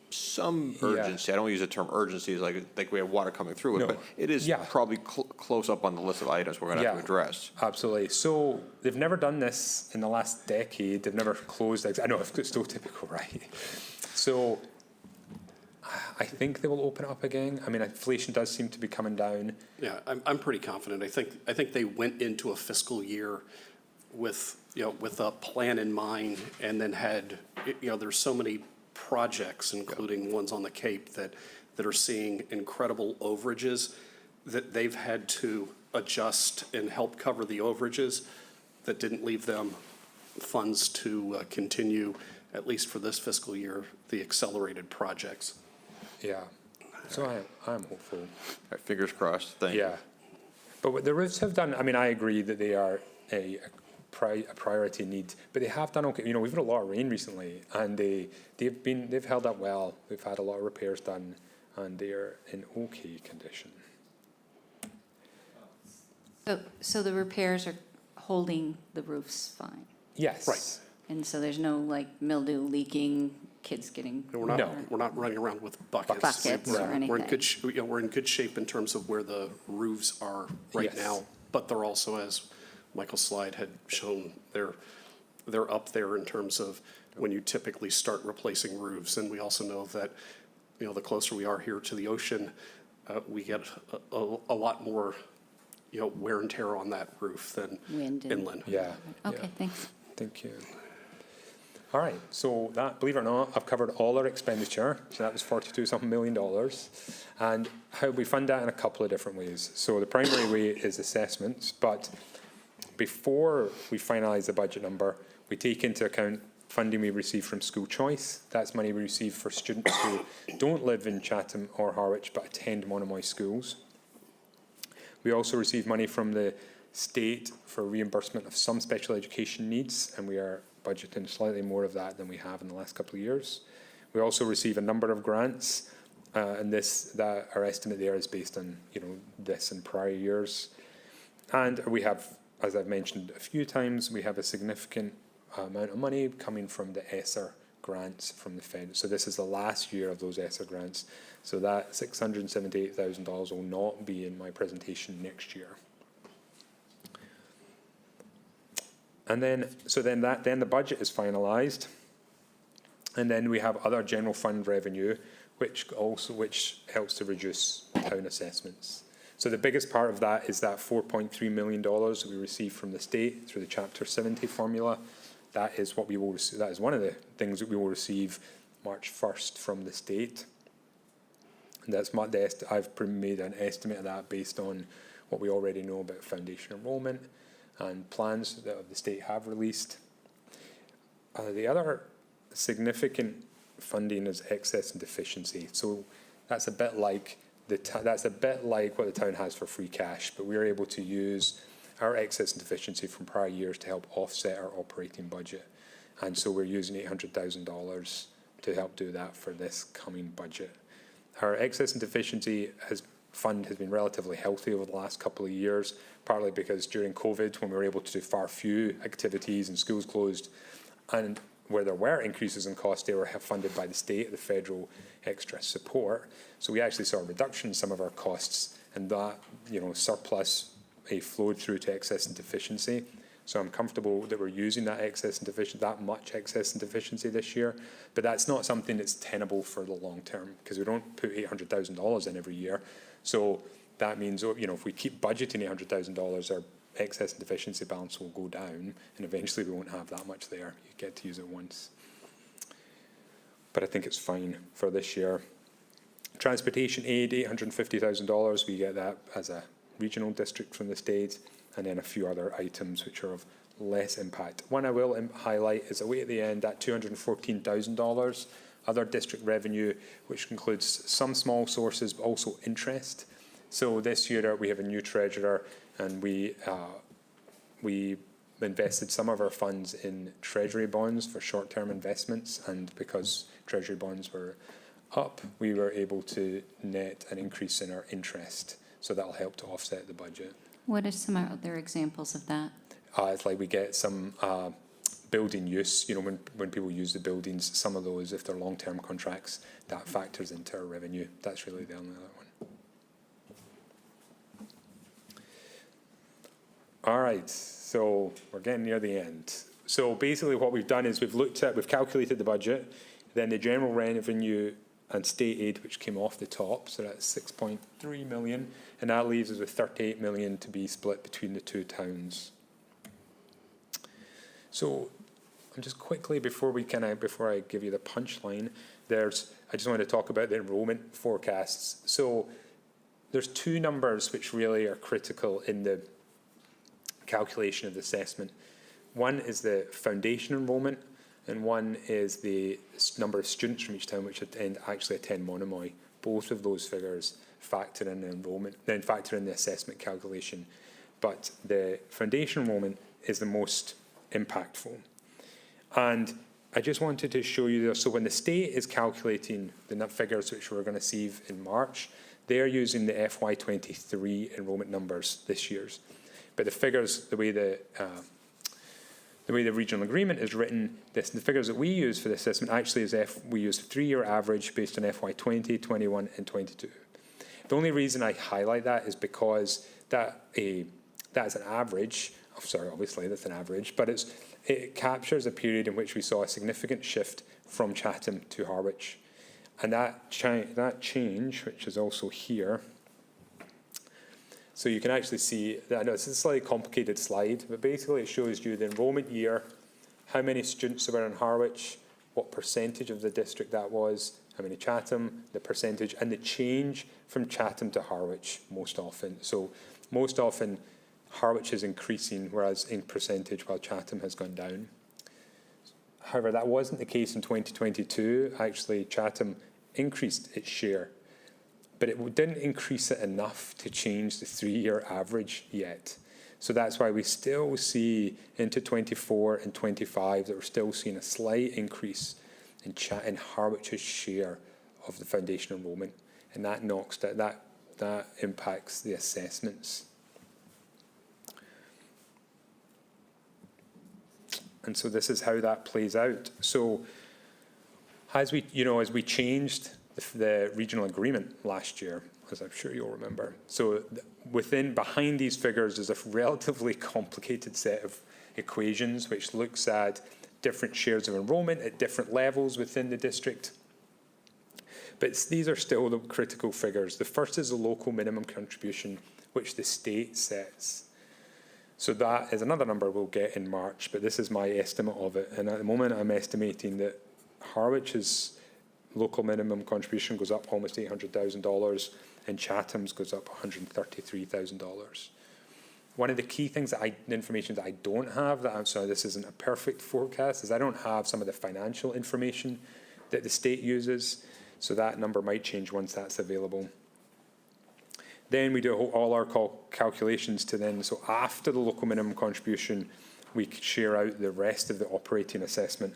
some urgency. I don't use the term urgency, like we have water coming through it, No. but it is probably close up on the list of items we're going to have to address. Absolutely. So they've never done this in the last decade. They've never closed. I know it's still typical, right? So I think they will open up again. I mean, inflation does seem to be coming down. Yeah, I'm pretty confident. I think they went into a fiscal year with a plan in mind, and then had, there's so many projects, including ones on the Cape, that are seeing incredible overages, that they've had to adjust and help cover the overages that didn't leave them funds to continue, at least for this fiscal year, the accelerated projects. Yeah. So I'm hopeful. Fingers crossed. Thank you. Yeah. But what the roofs have done, I mean, I agree that they are a priority need, but they have done okay. We've had a lot of rain recently, and they've held up well. We've had a lot of repairs done, and they're in okay condition. So the repairs are holding the roofs fine? Yes. Right. And so there's no like mildew leaking, kids getting? And we're not running around with buckets. Buckets or We're in anything. good, we're in good shape in terms of where the roofs are right Yes. now, but they're also, as Michael's slide had shown, they're up there in terms of when you typically start replacing roofs. And we also know that, the closer we are here to the ocean, we get a lot more, wear and tear on that roof than Wind and- inland. Yeah. Okay, Yeah. thanks. Thank you. All right, so that, believe it or not, I've covered all our expenditure. So that was $42-something million. And how we fund that in a couple of different ways. So the primary way is assessments, but before we finalise the budget number, we take into account funding we receive from school choice. That's money we receive for students who don't live in Chatham or Harwich but attend Monomoy schools. We also receive money from the state for reimbursement of some special education needs, and we are budgeting slightly more of that than we have in the last couple of years. We also receive a number of grants, and that our estimate there is based on this and prior years. And we have, as I've mentioned a few times, we have a significant amount of money coming from the ESSER grants from the Fed. So this is the last year of those ESSER grants. So that $678,000 will not be in my presentation next year. And then the budget is finalised, and then we have other general fund revenue, which helps to reduce town assessments. So the biggest part of that is that $4.3 million that we receive from the state through the Chapter 70 formula. That is what we will receive. That is one of the things that we will receive March 1st from the state. And that's I've made an estimate of that based on what we already know about foundation enrolment and plans that the state have released. The other significant funding is excess and deficiency. So that's a bit like what the town has for free cash, but we're able to use our excess and deficiency from prior years to help offset our operating budget. And so we're using $800,000 to help do that for this coming budget. Our excess and deficiency fund has been relatively healthy over the last couple of years, partly because during COVID, when we were able to do far few activities and schools closed, and where there were increases in cost, they were funded by the state, the federal extra support. So we actually saw a reduction in some of our costs, and that surplus flowed through to excess and deficiency. So I'm comfortable that we're using that much excess and deficiency this year, but that's not something that's tenable for the long term, because we don't put $800,000 in every year. So that means if we keep budgeting $800,000, our excess and deficiency balance will go down, and eventually we won't have that much there. You get to use it once. But I think it's fine for this year. Transportation aid, $850,000. We get that as a regional district from the state, and then a few other items which are of less impact. One I will highlight is away at the end, that $214,000 other district revenue, which includes some small sources, but also interest. So this year we have a new treasurer, and we invested some of our funds in treasury bonds for short-term investments, and because treasury bonds were up, we were able to net an increase in our interest. So that'll help to offset the budget. What are some other examples of that? It's like we get some building use, you know, when people use the buildings, some of those, if they're long-term contracts, that factors into our revenue. That's really the only other one. All right, so we're getting near the end. So basically what we've done is we've calculated the budget, then the general revenue and state aid, which came off the top, so that's 6.3 million, and that leaves us with 38 million to be split between the two towns. So, just quickly before I give you the punchline, I just want to talk about the enrollment forecasts. So, there's two numbers which really are critical in the calculation of the assessment. One is the foundation enrollment, and one is the number of students from each town which actually attend Monomoy. Both of those figures factor in the enrollment, then factor in the assessment calculation. But the foundation enrollment is the most impactful. And I just wanted to show you this. So when the state is calculating the figures which we're going to see in March, they're using the FY23 enrollment numbers this year's. But the figures, the way the regional agreement is written, the figures that we use for the assessment actually is we use a 3-year average based on FY20, 21 and 22. The only reason I highlight that is because that is an average. Sorry, obviously that's an average, but it captures a period in which we saw a significant shift from Chatham to Harwich. And that change, which is also here, so you can actually see that. I know it's a slightly complicated slide, but basically it shows you the enrolment year, how many students there were in Harwich, what percentage of the district that was, how many Chatham, the percentage, and the change from Chatham to Harwich most often. So most often Harwich is increasing, whereas in percentage, while Chatham has gone down. However, that wasn't the case in 2022. Actually, Chatham increased its share, but it didn't increase it enough to change the 3-year average yet. So that's why we still see into 24 and 25 that we're still seeing a slight increase in Harwich's share of the foundation enrolment, and that that impacts the assessments. And so this is how that plays out. So as we changed the regional agreement last year, as I'm sure you'll remember. So behind these figures is a relatively complicated set of equations which looks at different shares of enrolment at different levels within the district. But these are still the critical figures. The first is the local minimum contribution, which the state sets. So that is another number we'll get in March, but this is my estimate of it. And at the moment, I'm estimating that Harwich's local minimum contribution goes up almost $800,000, and Chatham's goes up $133,000. One of the key things the information that I don't have, this isn't a perfect forecast, is I don't have some of the financial information that the state uses, so that number might change once that's available. Then we do all our calculations so after the local minimum contribution, we share out the rest of the operating assessment.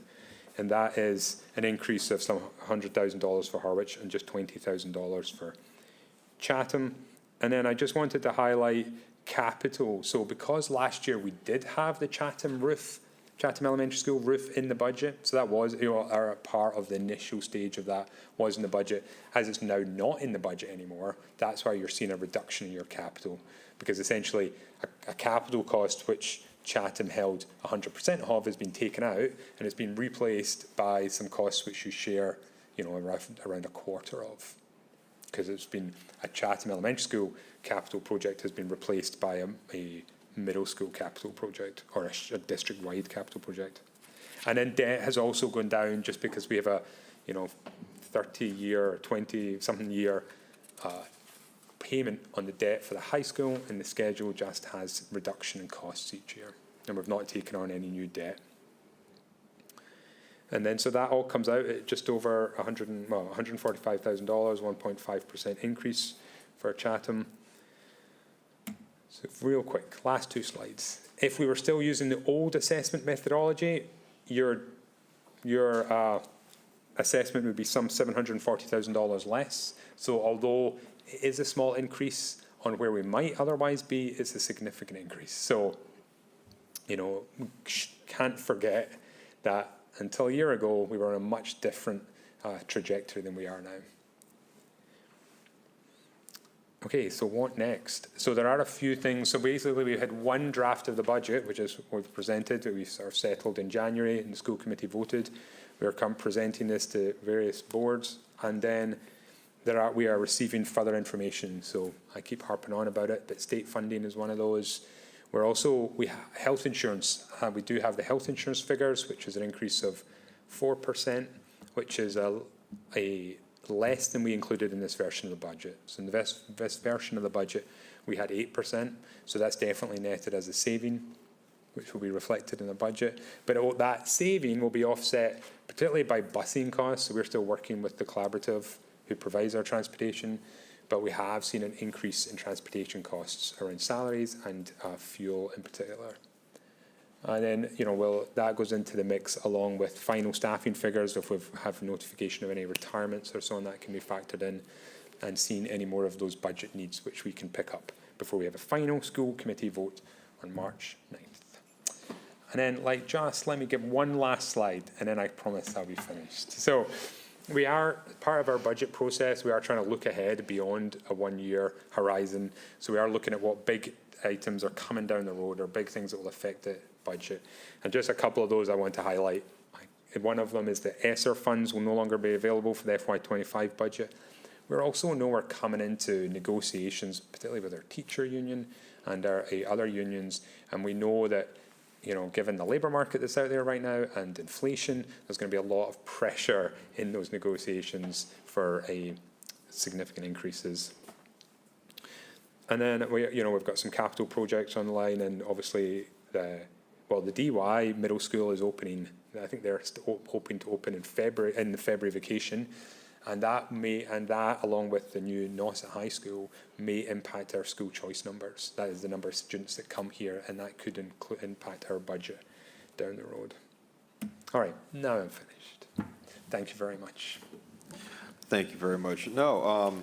And that is an increase of some $100,000 for Harwich and just $20,000 for Chatham. And then I just wanted to highlight capital. So because last year we did have the Chatham Elementary School roof in the budget, so that was our part of the initial stage of that was in the budget. As it's now not in the budget anymore, that's why you're seeing a reduction in your capital, because essentially a capital cost which Chatham held 100% of has been taken out, and it's been replaced by some costs which you share, around a quarter of, because it's been a Chatham Elementary School capital project has been replaced by a middle school capital project or a district-wide capital project. And then debt has also gone down just because we have a, 30-year or 20-something year payment on the debt for the high school, and the schedule just has reduction in costs each year. And we've not taken on any new debt. And then, so that all comes out at just over $145,000, 1.5% increase for Chatham. So real quick, last two slides. If we were still using the old assessment methodology, your assessment would be some $740,000 less. So although it is a small increase on where we might otherwise be, it's a significant increase. So, we can't forget that until a year ago, we were on a much different trajectory than we are now. Okay, so what next? So there are a few things. So basically, we had one draft of the budget, which is what we've presented. We sort of settled in January, and the school committee voted. We are presenting this to various boards, and then we are receiving further information. So I keep harping on about it, but state funding is one of those. Health insurance. We do have the health insurance figures, which is an increase of 4%, which is a less than we included in this version of the budget. So in the this version of the budget, we had 8%. So that's definitely netted as a saving, which will be reflected in the budget. But that saving will be offset particularly by busing costs. So we're still working with the collaborative who provides our transportation, but we have seen an increase in transportation costs around salaries and fuel in particular. And then, that goes into the mix along with final staffing figures. If we have notification of any retirements or so on, that can be factored in, and seen any more of those budget needs, which we can pick up before we have a final school committee vote on March 9th. And then, let me give one last slide, and then I promise I'll be finished. So, we are, part of our budget process, we are trying to look ahead beyond a 1-year horizon. So we are looking at what big items are coming down the road, or big things that will affect the budget. And just a couple of those I want to highlight. One of them is the ESSER funds will no longer be available for the FY25 budget. We're also coming into negotiations, particularly with our teacher union and our other unions, and we know that given the labour market that's out there right now and inflation, there's going to be a lot of pressure in those negotiations for significant increases. And then we've got some capital projects on the line, and obviously the DY middle school is opening. I think they're hoping to open in the February vacation, and that along with the new Nauset High School may impact our school choice numbers. That is the number of students that come here, and that could impact our budget down the road. All right, now I'm finished. Thank you very much. Thank you very much. No,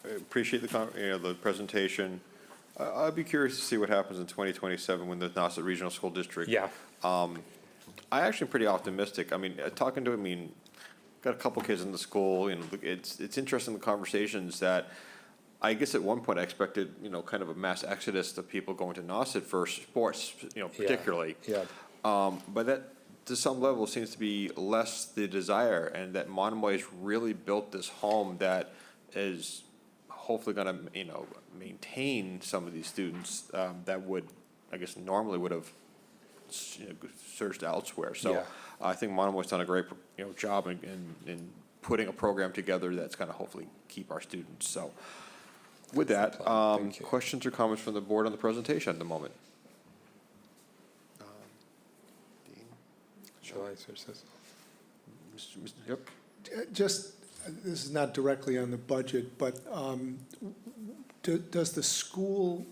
I appreciate the presentation. I'd be curious to see what happens in 2027 when the Nauset Regional School District. Yeah. I actually am pretty optimistic. Talking to got a couple kids in the school. It's interesting, the conversations that I guess at one point I expected, kind of a mass exodus of people going to Nauset for sports, particularly. Yeah. But that, to some level, seems to be less the desire, and that Monomoy's really built this home that is hopefully going to, maintain some of these students that would, I guess, normally would have searched elsewhere. So Yeah. I think Monomoy's done a great, job in putting a program together that's going to hopefully keep our students. So with that, Thank you. questions or comments from the board on the presentation at the moment? Dean? Shall I search this? Yep. Just, this is not directly on the budget, but does the schools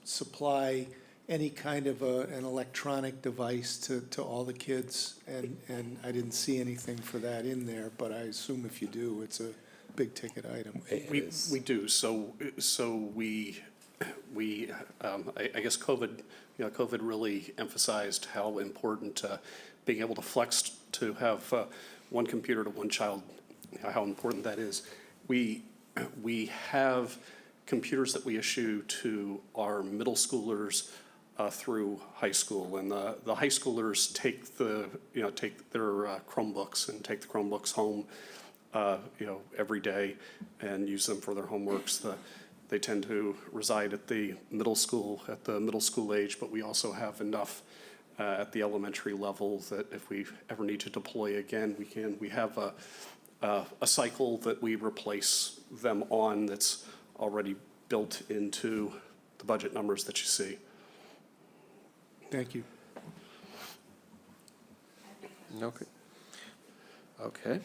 supply any kind of an electronic device to all the kids? And I didn't see anything for that in there, but I assume if you do, it's a big ticket item. We do. So I guess COVID really emphasized how important being able to flex to have one computer to one child, how important that is. We have computers that we issue to our middle schoolers through high school, and the high schoolers take their Chromebooks and take the Chromebooks home every day and use them for their homeworks. They tend to reside at the middle school age, but we also have enough at the elementary level that if we ever need to deploy again, we can. We have a cycle that we replace them on that's already built into the budget numbers that you see. Thank you. Okay. Okay.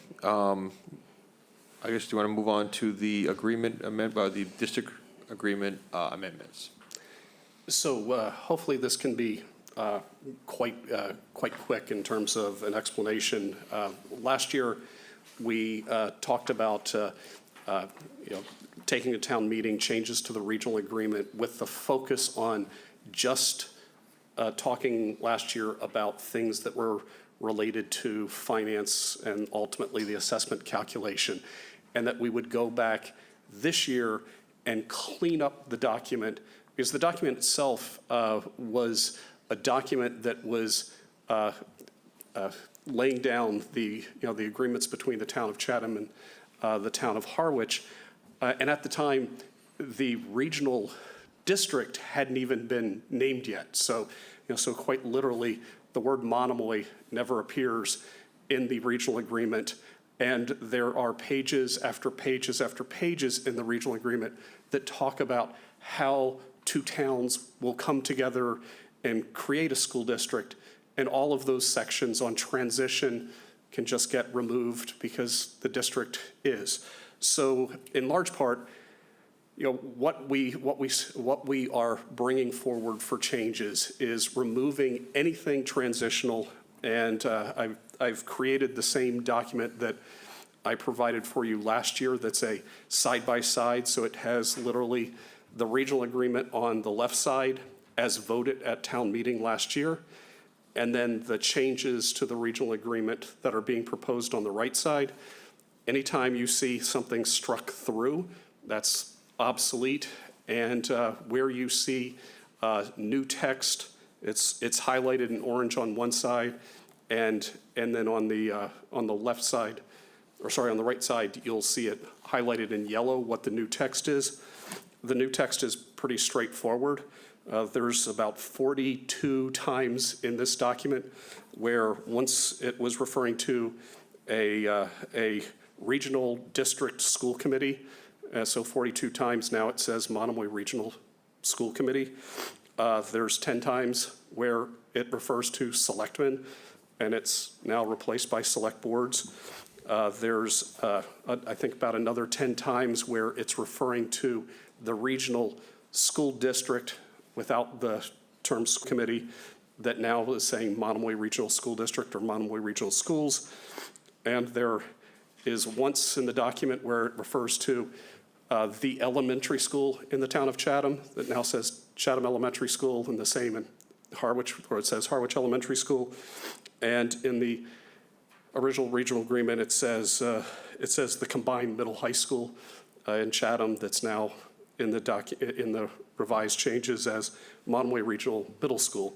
I guess, do you want to move on to the agreement the district agreement amendments? So hopefully this can be quite quick in terms of an explanation. Last year, we talked about taking a town meeting, changes to the regional agreement with the focus on just talking last year about things that were related to finance and ultimately the assessment calculation, and that we would go back this year and clean up the document, because the document itself was a document that was laying down the agreements between the town of Chatham and the town of Harwich, and at the time, the regional district hadn't even been named yet. So, so quite literally, the word Monomoy never appears in the regional agreement, and there are pages after pages after pages in the regional agreement that talk about how two towns will come together and create a school district, and all of those sections on transition can just get removed because the district is. So in large part, what we are bringing forward for changes is removing anything transitional, and I've created the same document that I provided for you last year that's a side-by-side, so it has literally the regional agreement on the left side as voted at town meeting last year, and then the changes to the regional agreement that are being proposed on the right side. Anytime you see something struck through, that's obsolete, and where you see new text, it's highlighted in orange on one side, and then on the left side, or sorry, on the right side, you'll see it highlighted in yellow what the new text is. The new text is pretty straightforward. There's about 42 times in this document where once it was referring to a regional district school committee, so 42 times now it says Monomoy Regional School Committee. There's 10 times where it refers to selectmen, and it's now replaced by select boards. There's, I think, about another 10 times where it's referring to the regional school district without the term committee, that now is saying Monomoy Regional School District or Monomoy Regional Schools. And there is once in the document where it refers to the elementary school in the town of Chatham that now says Chatham Elementary School, and the same in Harwich, where it says Harwich Elementary School. And in the original regional agreement, it says the combined middle high school in Chatham that's now in the revised changes as Monomoy Regional Middle School.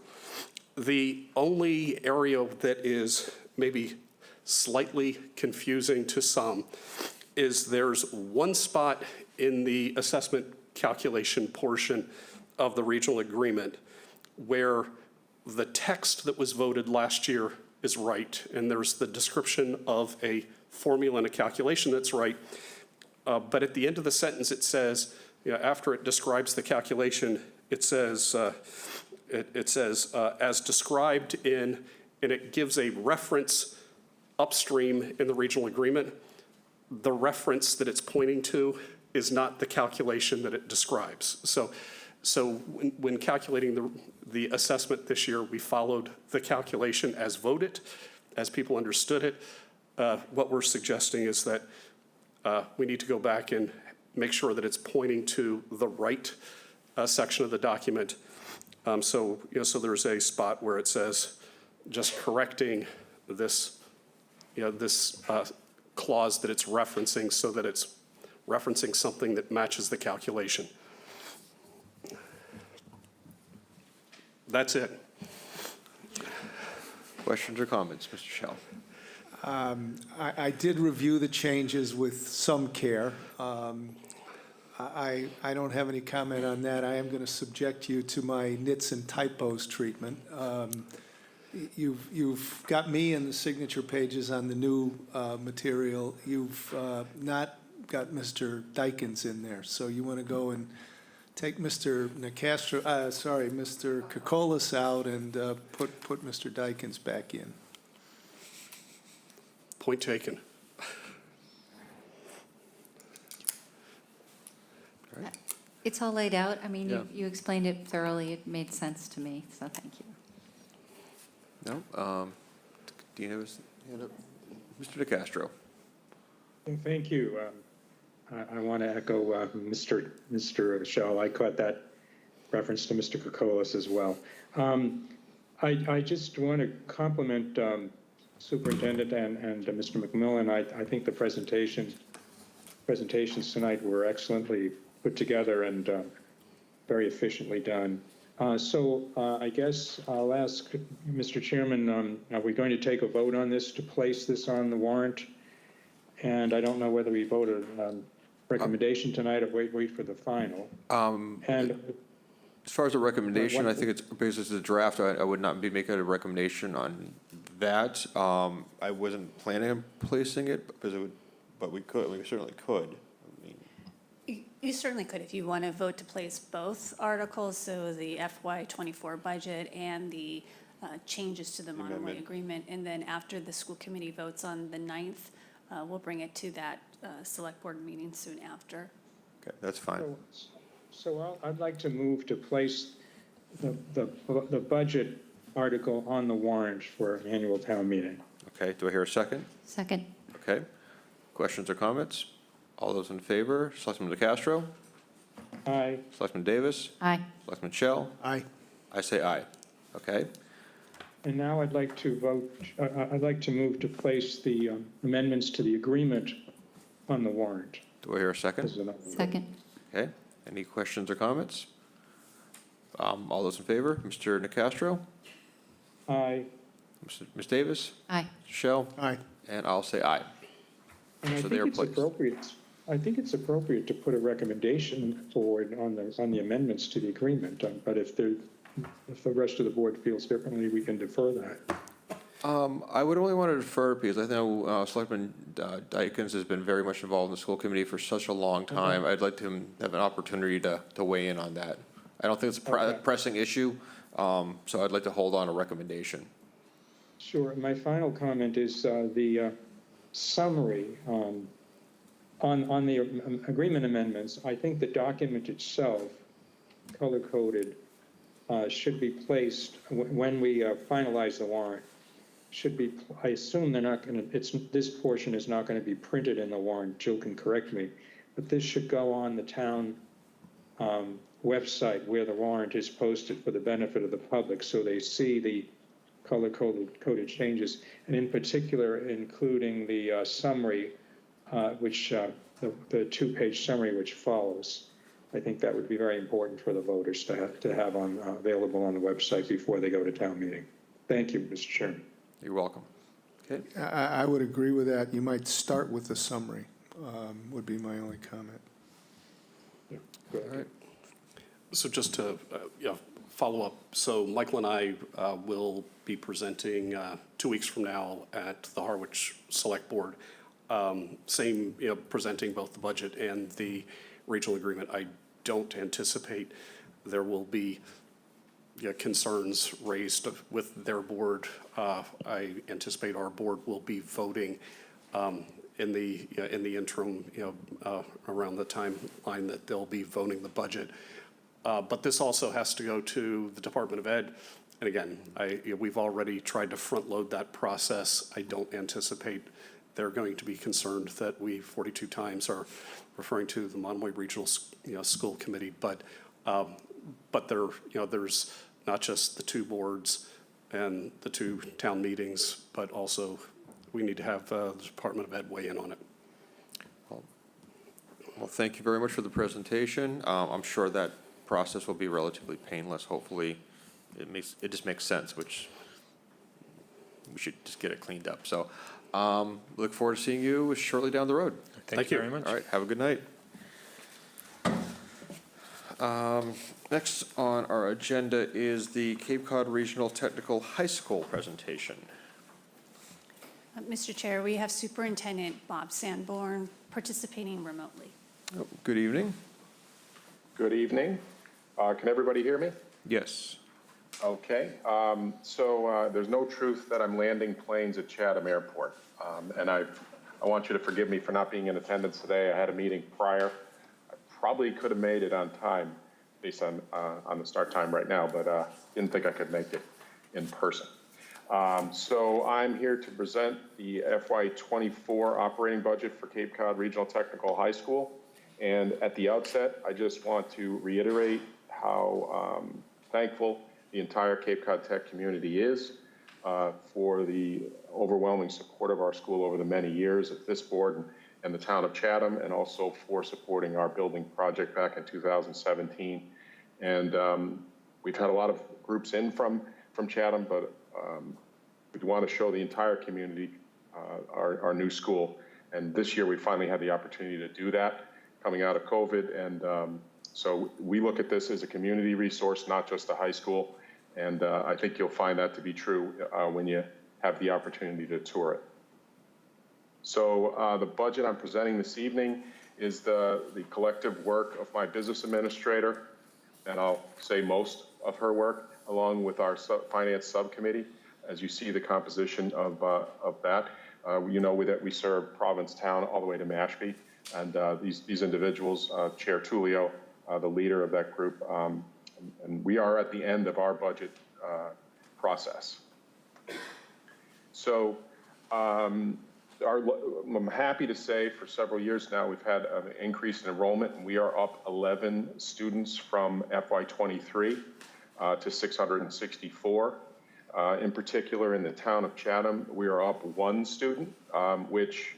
The only area that is maybe slightly confusing to some is there's one spot in the assessment calculation portion of the regional agreement where the text that was voted last year is right, and there's the description of a formula and a calculation that's right, but at the end of the sentence it says, after it describes the calculation, it says, as described in, and it gives a reference upstream in the regional agreement. The reference that it's pointing to is not the calculation that it describes. So when calculating the assessment this year, we followed the calculation as voted, as people understood it. What we're suggesting is that we need to go back and make sure that it's pointing to the right section of the document. So there's a spot where it says just correcting this, this clause that it's referencing, so that it's referencing something that matches the calculation. That's it. Questions or comments, Mr. Shell? I did review the changes with some care. I don't have any comment on that. I am going to subject you to my nits and typos treatment. You've got me in the signature pages on the new material. You've not got Mr. Dykens in there, so you want to go and take Mr. Mr. Kokolas out and put Mr. Dykens back in. Point taken. It's all laid out. I mean, Yeah. you explained it thoroughly. It made sense to me, so thank you. No? Do you have his hand up? Mr. DeCastro? Thank you. I want to echo Mr. Shell. I caught that reference to Mr. Kokolas as well. I just want to compliment Superintendent and Mr. McMillan. I think the presentations tonight were excellently put together and very efficiently done. So I guess I'll ask, Mr. Chairman, are we going to take a vote on this to place this on the warrant? And I don't know whether we voted on recommendation tonight or wait for the final. And As far as a recommendation, I think it's, because it's a draft, I would not be making a recommendation on that. I wasn't planning on placing it, because it would, but we certainly could. I mean, You certainly could if you want to vote to place both articles, so the FY '24 budget and the changes to the Monomoy Amendment. agreement. And then after the school committee votes on the 9th, we'll bring it to that select board meeting soon after. Okay, that's fine. so I'd like to move to place the budget article on the warrant for annual town meeting. Okay, do I hear a second? Second. Okay. Questions or comments? All those in favor, Selectman DeCastro? Aye. Selectman Davis? Aye. Selectman Shell? Aye. I say aye. Okay, And now I'd like to I'd like to move to place the amendments to the agreement on the warrant. do I hear a second? As an- Second. Okay, any questions or comments? All those in favor, Mr. DeCastro? Aye. Ms. Davis? Aye. Shell? Aye. And I'll say aye. And I So they are think it's placed. appropriate. I think it's appropriate to put a recommendation forward on the amendments to the agreement. But if the rest of the board feels differently, we can defer that. I would only want to defer because I know Selectman Dykens has been very much involved in the school committee for such a long time. I'd like to have an opportunity to weigh in on that. I don't think it's a Okay. pressing issue, so I'd like to hold on a recommendation. Sure. My final comment is the summary on the agreement amendments. I think the document itself, color-coded, should be placed when we finalize the warrant. Should be, I assume they're not going to, this portion is not going to be printed in the warrant. Jill can correct me, but this should go on the town website where the warrant is posted for the benefit of the public, so they see the color-coded changes, and in particular, including the summary, which the two-page summary which follows. I think that would be very important for the voters to have available on the website before they go to town meeting. Thank you, Mr. Chairman. You're welcome. Okay, I would agree with that. You might start with the summary, would be my only comment. all right. So just to follow up, so Michael and I will be presenting 2 weeks from now at the Harwich Select Board. Same, presenting both the budget and the regional agreement. I don't anticipate there will be concerns raised with their board. I anticipate our board will be voting in the interim, around the timeline that they'll be voting the budget. But this also has to go to the Department of Ed. And again, we've already tried to front load that process. I don't anticipate they're going to be concerned that we 42 times are referring to the Monomoy Regional School Committee. But there, there's not just the two boards and the two town meetings, but also we need to have the Department of Ed weigh in on it. Well, thank you very much for the presentation. I'm sure that process will be relatively painless. Hopefully, it just makes sense, which we should just get it cleaned up. So, look forward to seeing you shortly down the road. Thank you very much. All right, have a good night. Next on our agenda is the Cape Cod Regional Technical High School presentation. Mr. Chair, we have Superintendent Bob Sanborn participating remotely. Oh, good evening. Good evening. Can everybody hear me? Yes. Okay. So there's no truth that I'm landing planes at Chatham Airport. And I want you to forgive me for not being in attendance today. I had a meeting prior. I probably could have made it on time based on the start time right now, but didn't think I could make it in person. So I'm here to present the FY24 operating budget for Cape Cod Regional Technical High School. And at the outset, I just want to reiterate how thankful the entire Cape Cod Tech community is for the overwhelming support of our school over the many years of this board and the town of Chatham, and also for supporting our building project back in 2017. And we've had a lot of groups in from Chatham, but we want to show the entire community our new school. And this year we finally had the opportunity to do that coming out of COVID. And so we look at this as a community resource, not just a high school. And I think you'll find that to be true when you have the opportunity to tour it. So the budget I'm presenting this evening is the collective work of my business administrator, and I'll say most of her work, along with our finance subcommittee. As you see the composition of that, you know that we serve Provincetown all the way to Mashpee. And these individuals, Chair Tullio, the leader of that group, and we are at the end of our budget process. So I'm happy to say for several years now we've had an increase in enrollment, and we are up 11 students from FY23 to 664. In particular, in the town of Chatham, we are up 1 student, which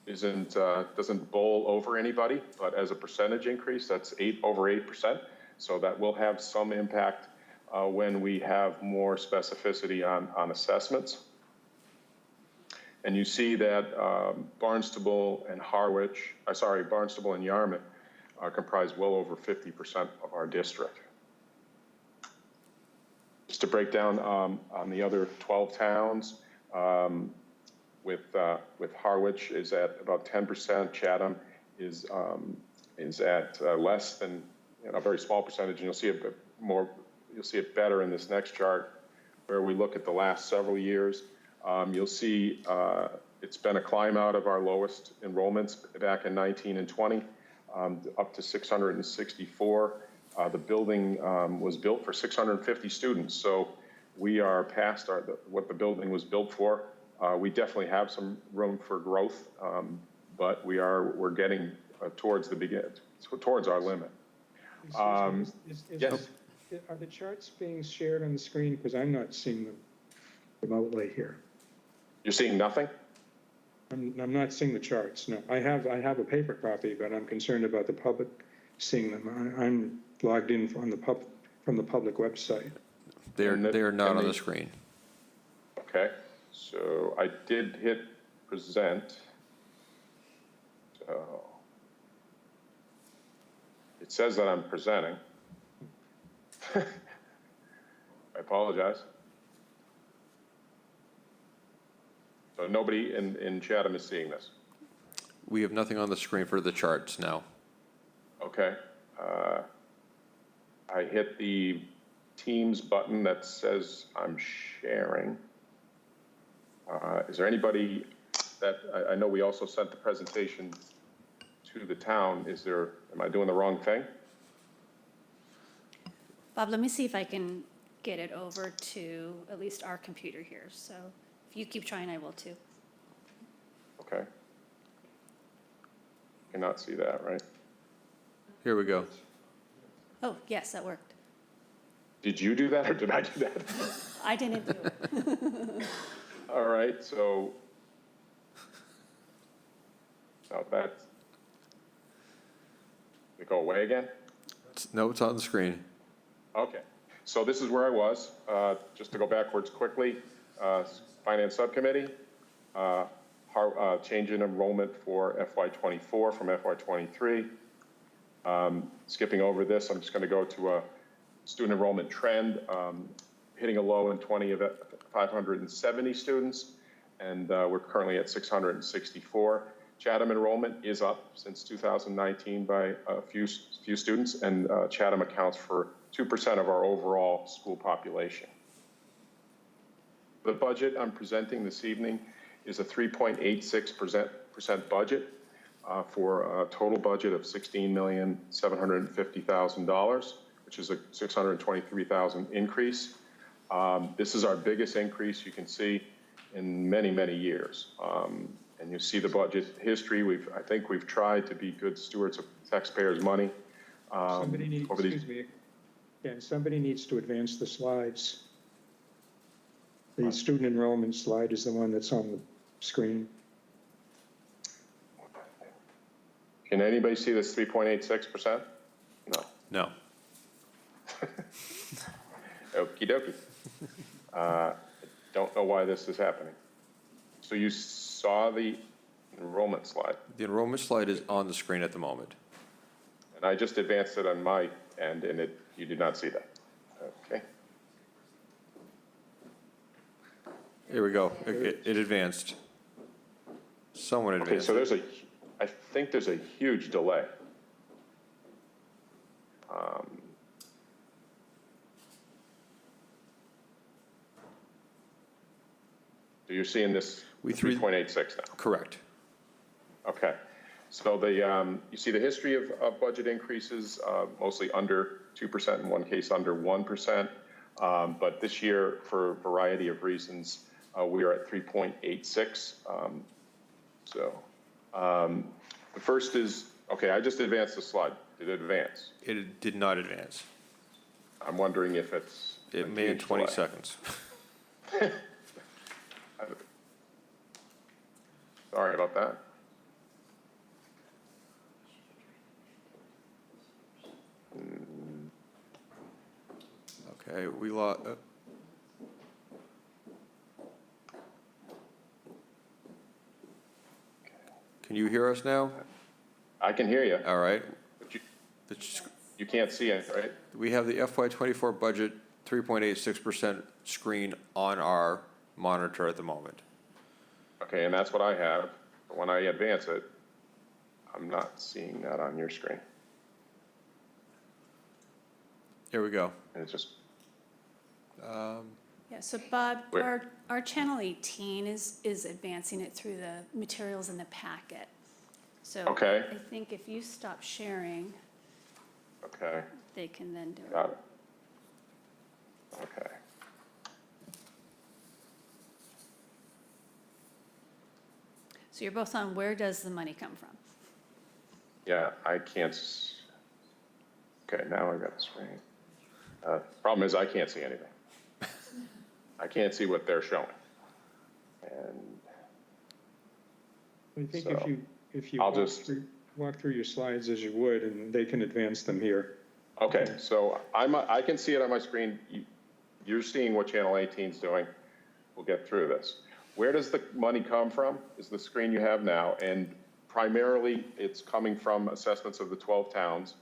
doesn't bowl over anybody, but as a percentage increase, that's over 8%. So that will have some impact when we have more specificity on assessments. And you see that Barnstable and Barnstable and Yarmouth comprise well over 50% of our district. Just to break down on the other 12 towns, with Harwich is at about 10%. Chatham is at less than a very small percentage, and you'll see you'll see it better in this next chart, where we look at the last several years. You'll see it's been a climb out of our lowest enrollments back in 19 and 20, up to 664. The building was built for 650 students, so we are past what the building was built for. We definitely have some room for growth, but we're getting towards our limit. Yes. Are the charts being shared on the screen? Because I'm not seeing them remotely here. You're seeing nothing? I'm not seeing the charts, no. I have a paper copy, but I'm concerned about the public seeing them. I'm logged in from the public website. They are not on the screen. Okay, so I did hit present. So it says that I'm presenting. I apologize. So nobody in Chatham is seeing this. We have nothing on the screen for the charts now. Okay. I hit the Teams button that says I'm sharing. Is there anybody that, I know we also sent the presentation to the town. Am I doing the wrong thing? Bob, let me see if I can get it over to at least our computer here. So if you keep trying, I will too. Okay. Cannot see that, right? Here we go. Oh, yes, that worked. Did you do that or did I do that? I didn't do it. All right, so that's, did it go away again? No, it's on the screen. Okay, so this is where I was. Just to go backwards quickly, Finance Subcommittee, change in enrollment for FY24 from FY23. Skipping over this, I'm just going to go to a student enrollment trend, hitting a low in 20 of 570 students, and we're currently at 664. Chatham enrollment is up since 2019 by a few students, and Chatham accounts for 2% of our overall school population. The budget I'm presenting this evening is a 3.86% budget for a total budget of $16,750,000, which is a $623,000 increase. This is our biggest increase you can see in many, many years. And you see the budget history. I think we've tried to be good stewards of taxpayers' money. Somebody needs, excuse me, again, somebody needs to advance the slides. The student enrollment slide is the one that's on the screen. Can anybody see this 3.86%? No. No. Okie dokie. I don't know why this is happening. So you saw the enrollment slide, The enrollment slide is on the screen at the moment. and I just advanced it on my end, and you did not see that. Okay. Here we go. It advanced. Someone Okay, advanced. so I think there's a huge delay. So you're seeing this 3.86 now. Correct. Okay. So you see the history of budget increases, mostly under 2%, in one case under 1%. But this year, for a variety of reasons, we are at 3.86. The first is, okay, I just advanced the slide. Did it advance? It did not advance. I'm wondering if it's It may in 20 seconds. Sorry about that. Okay, we lost. Can you hear us now? I can hear you. All right. But The- you can't see it, right? We have the FY24 budget 3.86% screen on our monitor at the moment. Okay, and that's what I have. But when I advance it, I'm not seeing that on your screen. Here we go. And it's just, Yeah, so Bob, Where? our channel 18 is advancing it through the materials in the packet. So Okay. I think if you stop sharing, okay, they can then do it. got it. Okay. So you're both on where does the money come from? Yeah, I can't, okay, now I've got the screen. Problem is, I can't see anything. I can't see what they're showing. And I think So, if you I'll walk through your slides as you would, and they can advance them here. okay, so I can see it on my screen. You're seeing what Channel 18 is doing. We'll get through this. Where does the money come from is the screen you have now, and primarily it's coming from assessments of the 12 towns.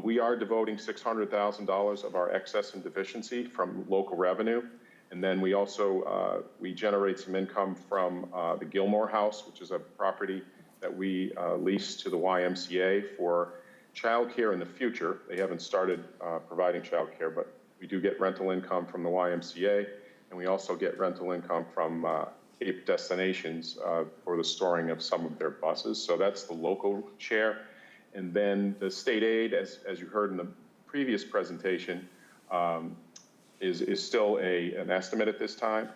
We are devoting $600,000 of our excess and deficiency from local revenue. And then we also, we generate some income from the Gilmore House, which is a property that we lease to the YMCA for childcare in the future. They haven't started providing childcare, but we do get rental income from the YMCA. And we also get rental income from Cape Destinations for the storing of some of their buses. So that's the local share. And then the state aid, as you heard in the previous presentation, is still an estimate at this time.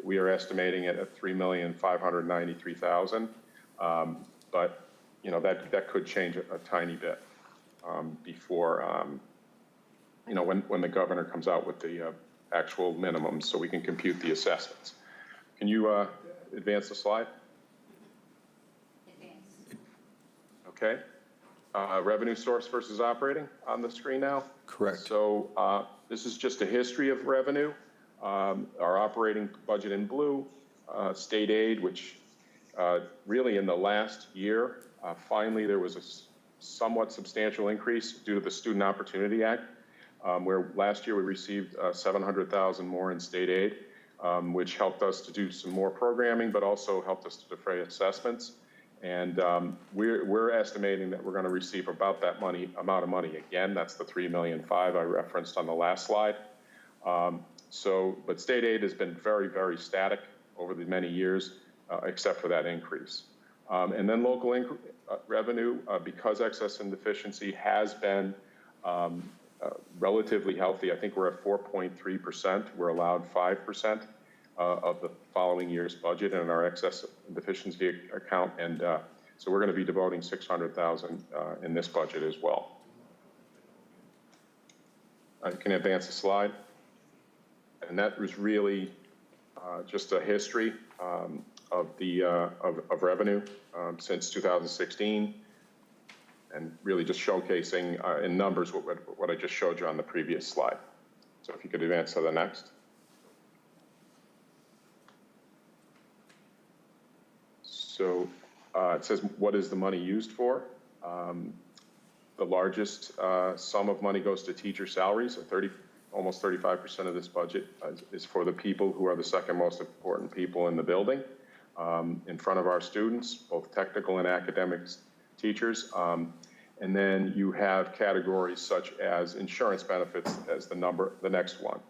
We are estimating it at $3,593,000, but you know that could change a tiny bit before you know when the governor comes out with the actual minimums, so we can compute the assessments. Can you advance the slide? Okay. Revenue source versus operating on the screen now. Correct. So this is just a history of revenue. Our operating budget in blue, state aid, which really in the last year, finally there was a somewhat substantial increase due to the Student Opportunity Act, where last year we received $700,000 more in state aid, which helped us to do some more programming, but also helped us to defray assessments. And we're estimating that we're going to receive about that amount of money again. That's the $3.5 million I referenced on the last slide. But state aid has been very, very static over the many years, except for that increase. And then local revenue, because excess and deficiency has been relatively healthy. I think we're at 4.3%. We're allowed 5% of the following year's budget in our excess and deficiency account. And so we're going to be devoting $600,000 in this budget as well. You can advance the slide. And that was really just a history of revenue since 2016, and really just showcasing in numbers what I just showed you on the previous slide. So if you could advance to the next. So it says, what is the money used for? The largest sum of money goes to teacher salaries. Almost 35% of this budget is for the people who are the second most important people in the building, in front of our students, both technical and academics teachers. And then you have categories such as insurance benefits as the next one.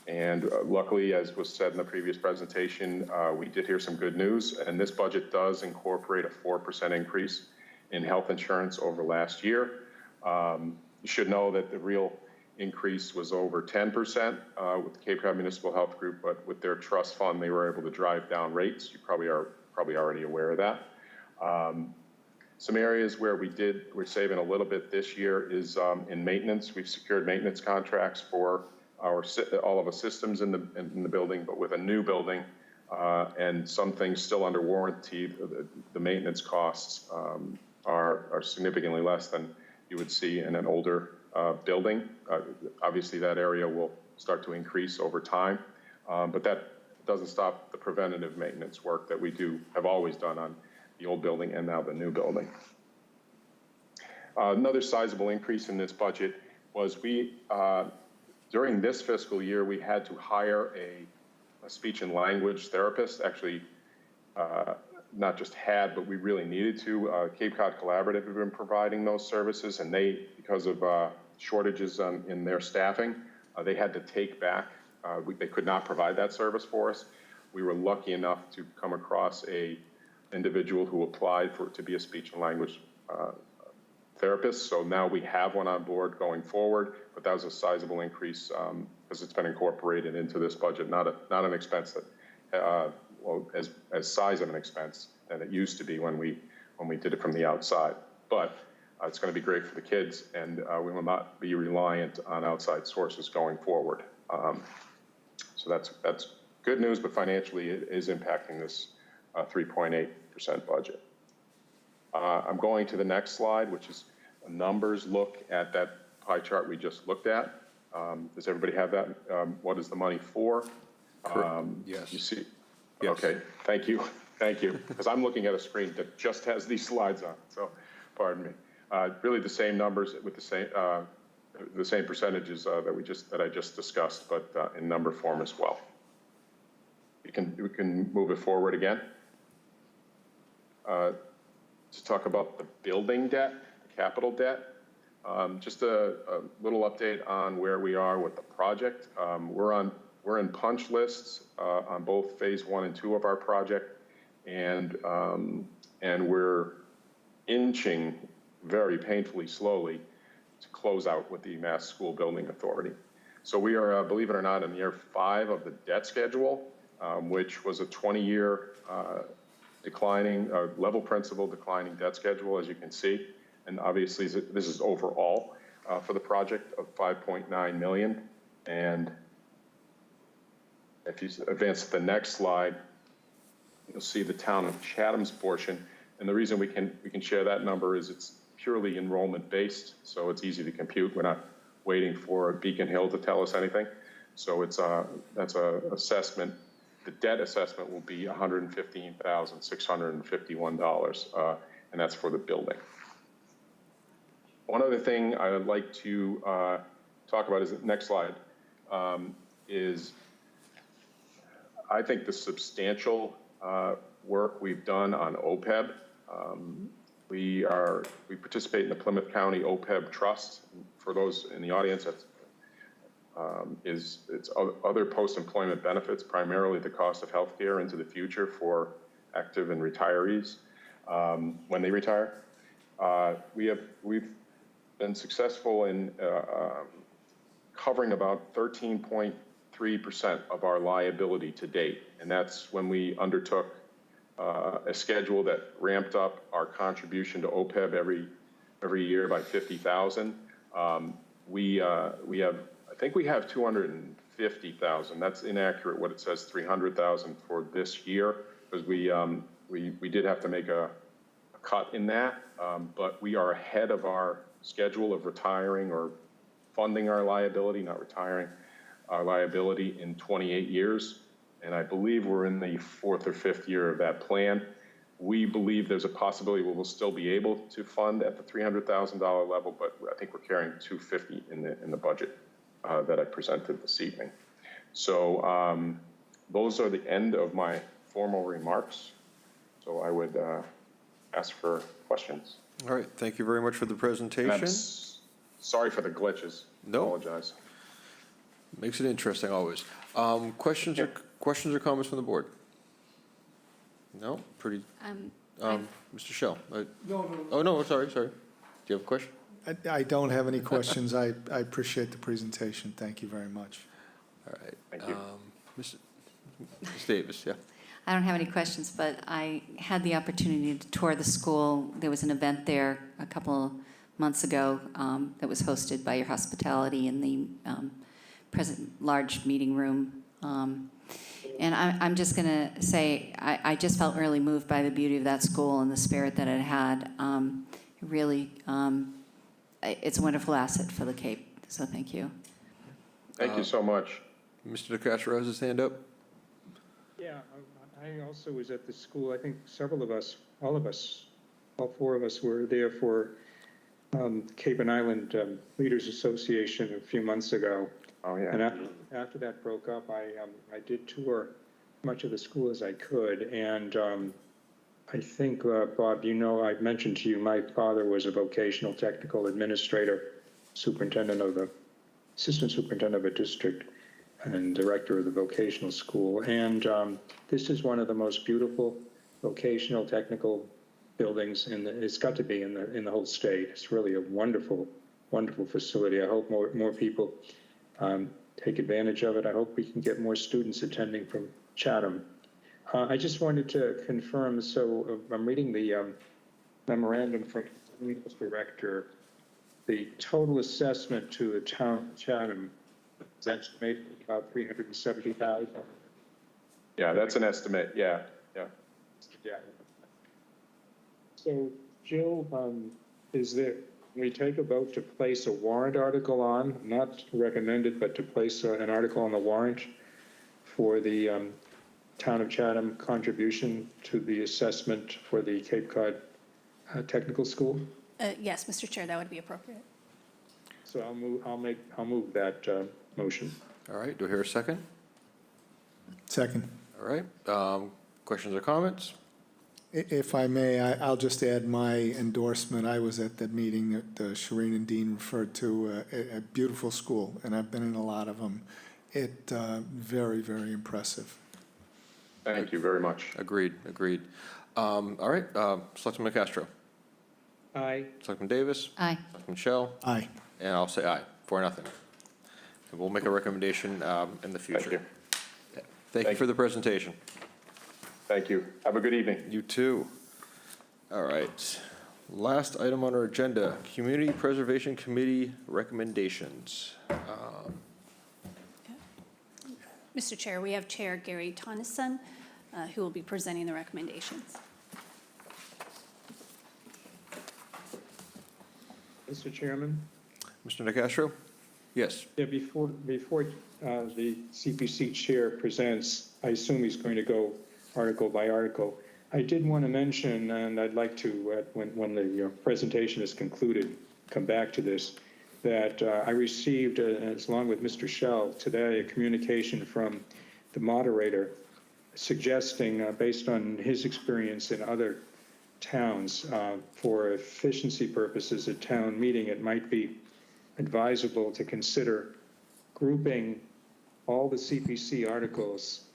And luckily, as was said in the previous presentation, we did hear some good news, and this budget does incorporate a 4% increase in health insurance over last year. You should know that the real increase was over 10% with the Cape Cod Municipal Health Group, but with their trust fund, they were able to drive down rates. You probably already aware of that. Some areas where we're saving a little bit this year is in maintenance. We've secured maintenance contracts for all of the systems in the building, but with a new building and some things still under warranty, the maintenance costs are significantly less than you would see in an older building. Obviously, that area will start to increase over time, but that doesn't stop the preventative maintenance work that we have always done on the old building and now the new building. Another sizable increase in this budget was during this fiscal year, we had to hire a speech and language therapist. Actually, not just had, but we really needed to. Cape Cod Collaborative have been providing those services, and because of shortages in their staffing, they had to take back. They could not provide that service for us. We were lucky enough to come across an individual who applied to be a speech and language therapist. So now we have one on board going forward, but that was a sizable increase because it's been incorporated into this budget, not an expense that as size of an expense than it used to be when we did it from the outside. But it's going to be great for the kids, and we will not be reliant on outside sources going forward. So that's good news, but financially it is impacting this 3.8% budget. I'm going to the next slide, which is a numbers look at that pie chart we just looked at. Does everybody have that? What is the money for? Yes. You see? Yes. Okay, thank you, because I'm looking at a screen that just has these slides on, so pardon me. Really the same numbers with the same percentages that I just discussed, but in number form as well. We can move it forward again. To talk about the building debt, the capital debt. Just a little update on where we are with the project. We're in punch lists on both phase 1 and 2 of our project, and we're inching very painfully slowly to close out with the Mass School Building Authority. So we are, believe it or not, in year 5 of the debt schedule, which was a 20-year declining, level principal declining debt schedule, as you can see. And obviously, this is overall for the project of $5.9 million. And if you advance to the next slide, you'll see the town of Chatham's portion. And the reason we can share that number is it's purely enrollment based, so it's easy to compute. We're not waiting for Beacon Hill to tell us anything. So that's a assessment. The debt assessment will be $115,651, and that's for the building. One other thing I would like to talk about is, next slide, is I think the substantial work we've done on OPEB. We participate in the Plymouth County OPEB Trust. For those in the audience, it's other post-employment benefits, primarily the cost of healthcare into the future for active and retirees when they retire. We've been successful in covering about 13.3% of our liability to date, and that's when we undertook a schedule that ramped up our contribution to OPEB every year by 50,000. We have, I think we have 250,000. That's inaccurate. What it says 300,000 for this year, because we did have to make a cut in that, but we are ahead of our schedule of retiring or funding our liability, not retiring our liability, in 28 years. And I believe we're in the 4th or 5th year of that plan. We believe there's a possibility we will still be able to fund at the $300,000 level, but I think we're carrying 250 in the budget that I presented this evening. So those are the end of my formal remarks. So I would ask for questions. All right, thank you very much for the presentation. Sorry for the glitches. No. Apologize. Makes it interesting always. Questions or comments from the board? No? Pretty, Mr. Shell? No. Oh, no, sorry. Do you have a question? I don't have any questions. I appreciate the presentation. Thank you very much. All right. Thank you. Ms. Davis, yeah. I don't have any questions, but I had the opportunity to tour the school. There was an event there a couple months ago that was hosted by your hospitality in the present large meeting room. And I'm just going to say, I just felt really moved by the beauty of that school and the spirit that it had. Really, it's a wonderful asset for the Cape, so thank you. Thank you so much. Mr. DeCastro has his hand up. Yeah, I also was at the school. I think several of us, all 4 of us were there for Cape and Island Leaders Association a few months ago. Oh, yeah. And after that broke up, I did tour much of the school as I could. And I think, Bob, you know, I mentioned to you, my father was a vocational technical administrator, assistant superintendent of a district and director of the vocational school. And this is one of the most beautiful vocational technical buildings it's got to be in the whole state. It's really a wonderful, wonderful facility. I hope more people take advantage of it. I hope we can get more students attending from Chatham. I just wanted to confirm, so I'm reading the memorandum from the director. The total assessment to the town of Chatham is estimated about $370,000. Yeah, that's an estimate. Yeah. Yeah. So, Jill, can we take a vote to place a warrant article on, not recommended, but to place an article on the warrant for the Town of Chatham contribution to the assessment for the Cape Cod Technical School? Yes, Mr. Chair, that would be appropriate. So I'll move that motion. All right, do I hear a second? Second. All right, questions or comments? If I may, I'll just add my endorsement. I was at that meeting that Shireen and Dean referred to, a beautiful school, and I've been in a lot of them. Very, very impressive. Thank you very much. Agreed. All right, Selectman DeCastro. Aye. Selectman Davis. Aye. Selectman Shell. Aye. And I'll say aye, 4-0. And we'll make a recommendation in the future. Thank you. Thank you for the presentation. Thank you. Have a good evening. You too. All right. Last item on our agenda, Community Preservation Committee recommendations. Mr. Chair, we have Chair Gary Tonneson, who will be presenting the recommendations. Mr. Chairman? Mr. DeCastro? Yes. Yeah, before the CPC chair presents, I assume he's going to go article by article. I did want to mention, and I'd like to, when the presentation is concluded, come back to this, that I received, along with Mr. Shell today, a communication from the moderator suggesting, based on his experience in other towns, for efficiency purposes at town meeting, it might be advisable to consider grouping all the CPC articles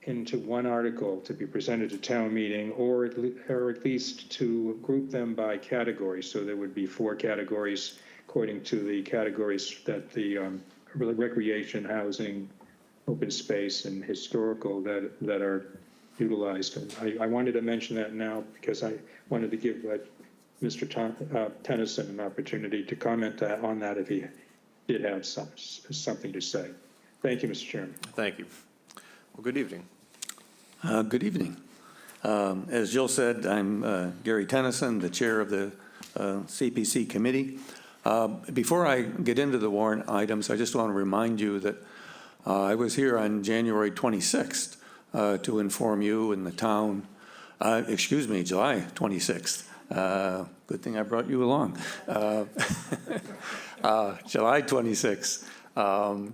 into one article to be presented at town meeting, or at least to group them by categories. So there would be 4 categories according to the categories that the recreation, housing, open space, and historical that are utilized. And I wanted to mention that now because I wanted to give Mr. Tennyson an opportunity to comment on that if he did have something to say. Thank you, Mr. Chairman. Thank you. Well, good evening. Good evening. As Jill said, I'm Gary Tennyson, the chair of the CPC committee. Before I get into the warrant items, I just want to remind you that I was here on January 26th to inform you and the town, July 26th. Good thing I brought you along. July 26th,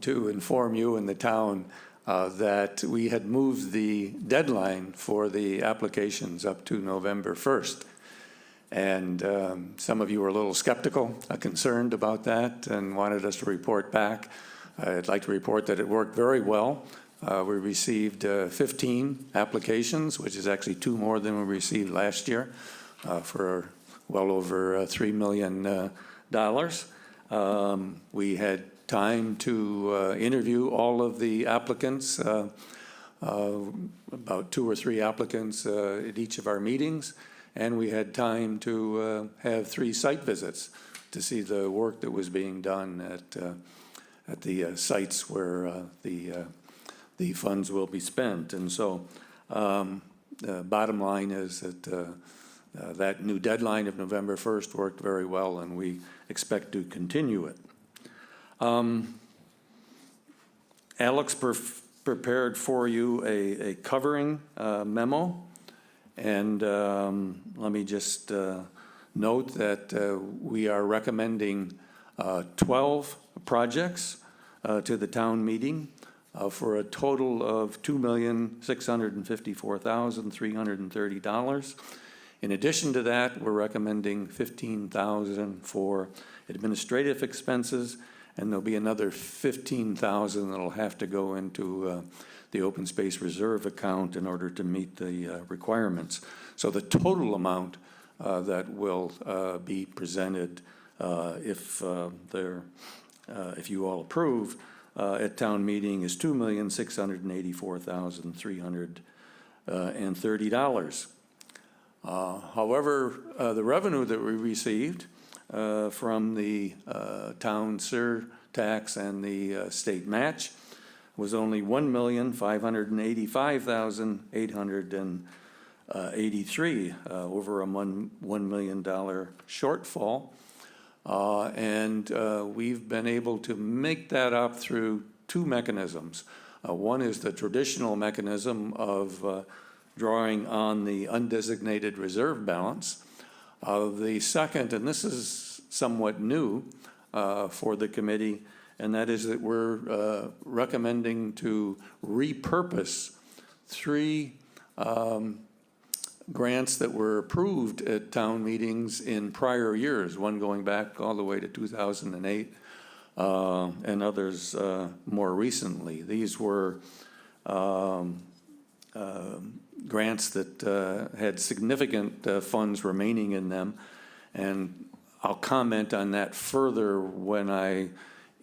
to inform you and the town that we had moved the deadline for the applications up to November 1st. And some of you were a little skeptical, concerned about that, and wanted us to report back. I'd like to report that it worked very well. We received 15 applications, which is actually 2 more than we received last year, for well over $3 million. We had time to interview all of the applicants, about 2 or 3 applicants at each of our meetings, and we had time to have 3 site visits to see the work that was being done at the sites where the funds will be spent. And so the bottom line is that that new deadline of November 1st worked very well, and we expect to continue it. Alex prepared for you a covering memo, and let me just note that we are recommending 12 projects to the town meeting for a total of $2,654,330. In addition to that, we're recommending $15,000 for administrative expenses, and there'll be another $15,000 that'll have to go into the open space reserve account in order to meet the requirements. So the total amount that will be presented if you all approve at town meeting is $2,684,330. However, the revenue that we received from the town surtax and the state match was only $1,585,883, over a $1 million shortfall. And we've been able to make that up through 2 mechanisms. One is the traditional mechanism of drawing on the undesignated reserve balance. The second, and this is somewhat new for the committee, and that is that we're recommending to repurpose 3 grants that were approved at town meetings in prior years, one going back all the way to 2008, and others more recently. These were grants that had significant funds remaining in them, and I'll comment on that further when I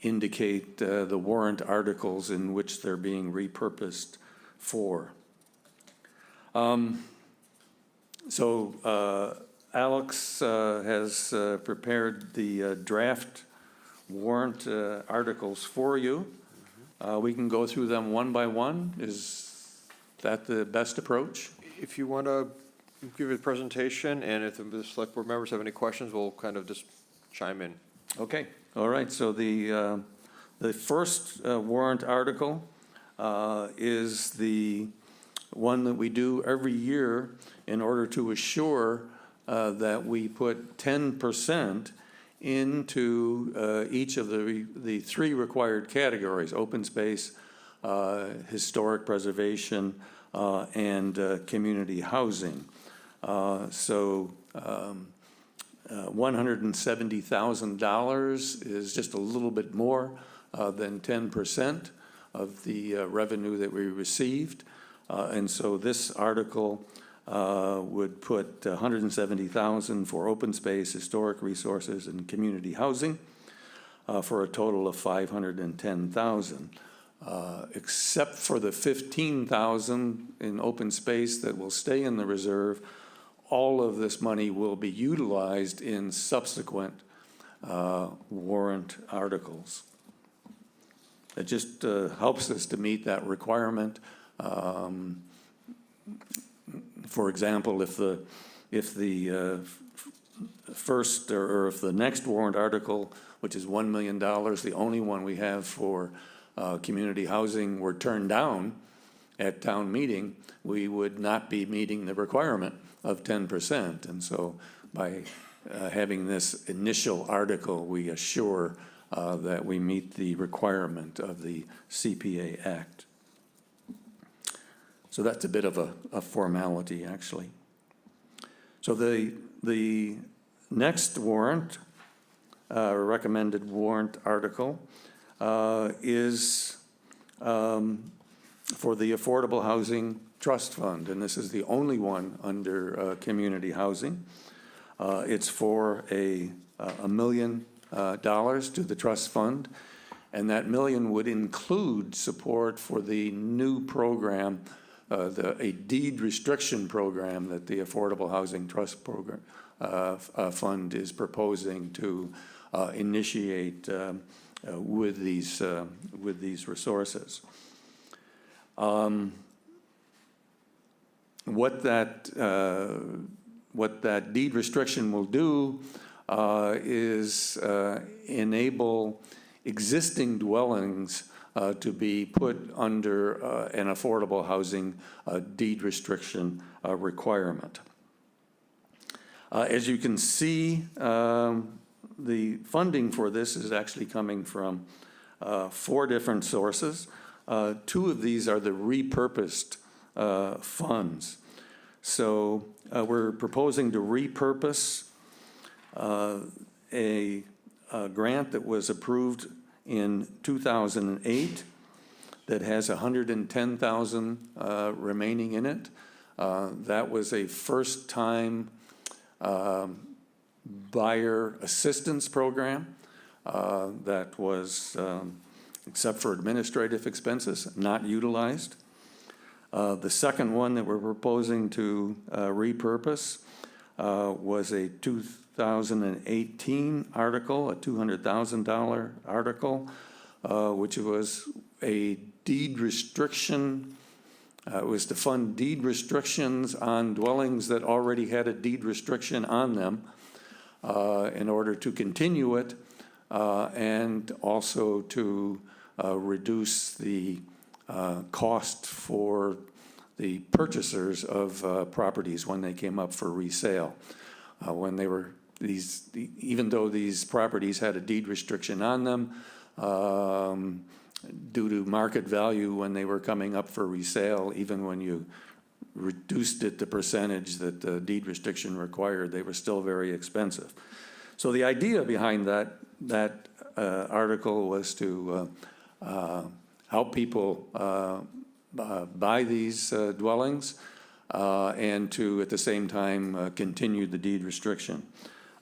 indicate the warrant articles in which they're being repurposed for. So Alex has prepared the draft warrant articles for you. We can go through them one by one. Is that the best approach? If you want to give a presentation, and if the select board members have any questions, we'll kind of just chime in. Okay, all right. So the first warrant article is the one that we do every year in order to assure that we put 10% into each of the three required categories: open space, historic preservation, and community housing. $170,000 is just a little bit more than 10% of the revenue that we received. And so this article would put $170,000 for open space, historic resources, and community housing for a total of $510,000. Except for the $15,000 in open space that will stay in the reserve, all of this money will be utilized in subsequent warrant articles. It just helps us to meet that requirement. For example, if the first or if the next warrant article, which is $1 million, the only one we have for community housing, were turned down at town meeting, we would not be meeting the requirement of 10%. And so by having this initial article, we assure that we meet the requirement of the CPA Act. So that's a bit of a formality, actually. So the next warrant, recommended warrant article, is for the Affordable Housing Trust Fund, and this is the only one under community housing. It's for a $1 million to the trust fund, and that $1 million would include support for the new program, a deed restriction program that the Affordable Housing Trust Program Fund is proposing to initiate with these resources. What that deed restriction will do is enable existing dwellings to be put under an affordable housing deed restriction requirement. As you can see, the funding for this is actually coming from 4 different sources. 2 of these are the repurposed funds. So we're proposing to repurpose a grant that was approved in 2008 that has $110,000 remaining in it. That was a first-time buyer assistance program that was, except for administrative expenses, not utilized. The second one that we're proposing to repurpose was a 2018 article, a $200,000 article, which was a deed restriction. It was to fund deed restrictions on dwellings that already had a deed restriction on them in order to continue it and also to reduce the cost for the purchasers of properties when they came up for resale. When they were even though these properties had a deed restriction on them, due to market value when they were coming up for resale, even when you reduced it the percentage that the deed restriction required, they were still very expensive. So the idea behind that article was to help people buy these dwellings and to, at the same time, continue the deed restriction.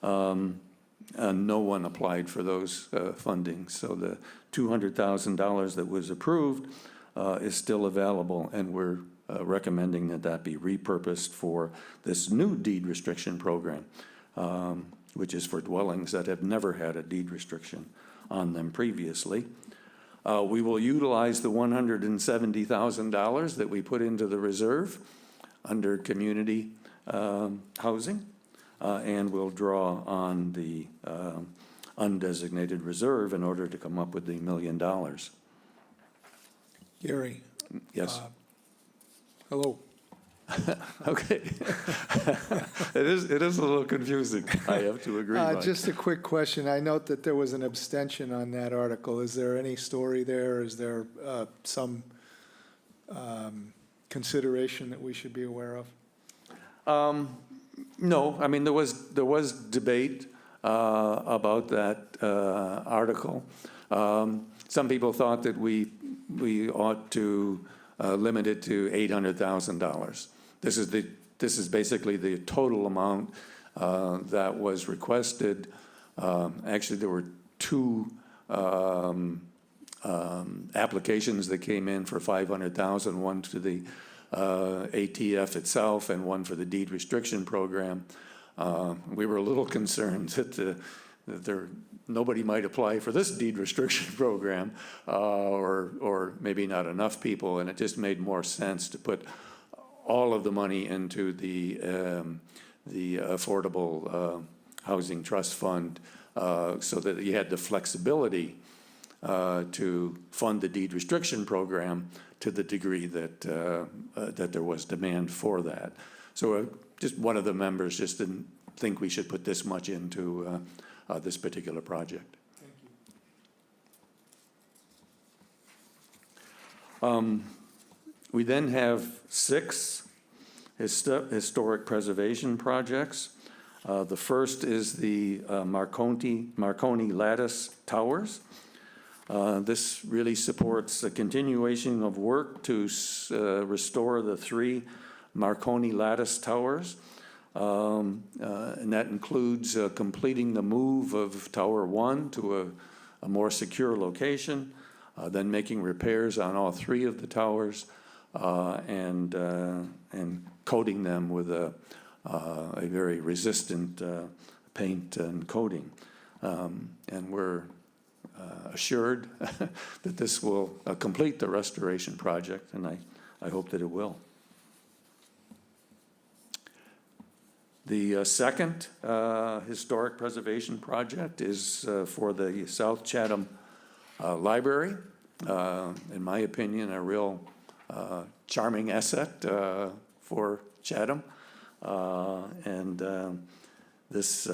No one applied for those fundings, so the $200,000 that was approved is still available, and we're recommending that that be repurposed for this new deed restriction program, which is for dwellings that have never had a deed restriction on them previously. We will utilize the $170,000 that we put into the reserve under community housing, and we'll draw on the undesignated reserve in order to come up with the $1 million. Gary? Yes. Hello. Okay. It is a little confusing, I have to agree, Mike. Just a quick question. I note that there was an abstention on that article. Is there any story there? Is there some consideration that we should be aware of? No, I mean, there was debate about that article. Some people thought that we ought to limit it to $800,000. This is basically the total amount that was requested. Actually, there were two applications that came in for $500,000, one to the ATF itself and one for the deed restriction program. We were a little concerned that nobody might apply for this deed restriction program, or maybe not enough people, and it just made more sense to put all of the money into the Affordable Housing Trust Fund, so that you had the flexibility to fund the deed restriction program to the degree that that there was demand for that. So just one of the members just didn't think we should put this much into this particular project. We then have 6 historic preservation projects. The first is the Marconi Lattice Towers. This really supports a continuation of work to restore the 3 Marconi Lattice Towers. And that includes completing the move of Tower 1 to a more secure location, then making repairs on all 3 of the towers, and coating them with a very resistant paint and coating. And we're assured that this will complete the restoration project, and I hope that it will. The second historic preservation project is for the South Chatham Library. In my opinion, a real charming asset for Chatham. And this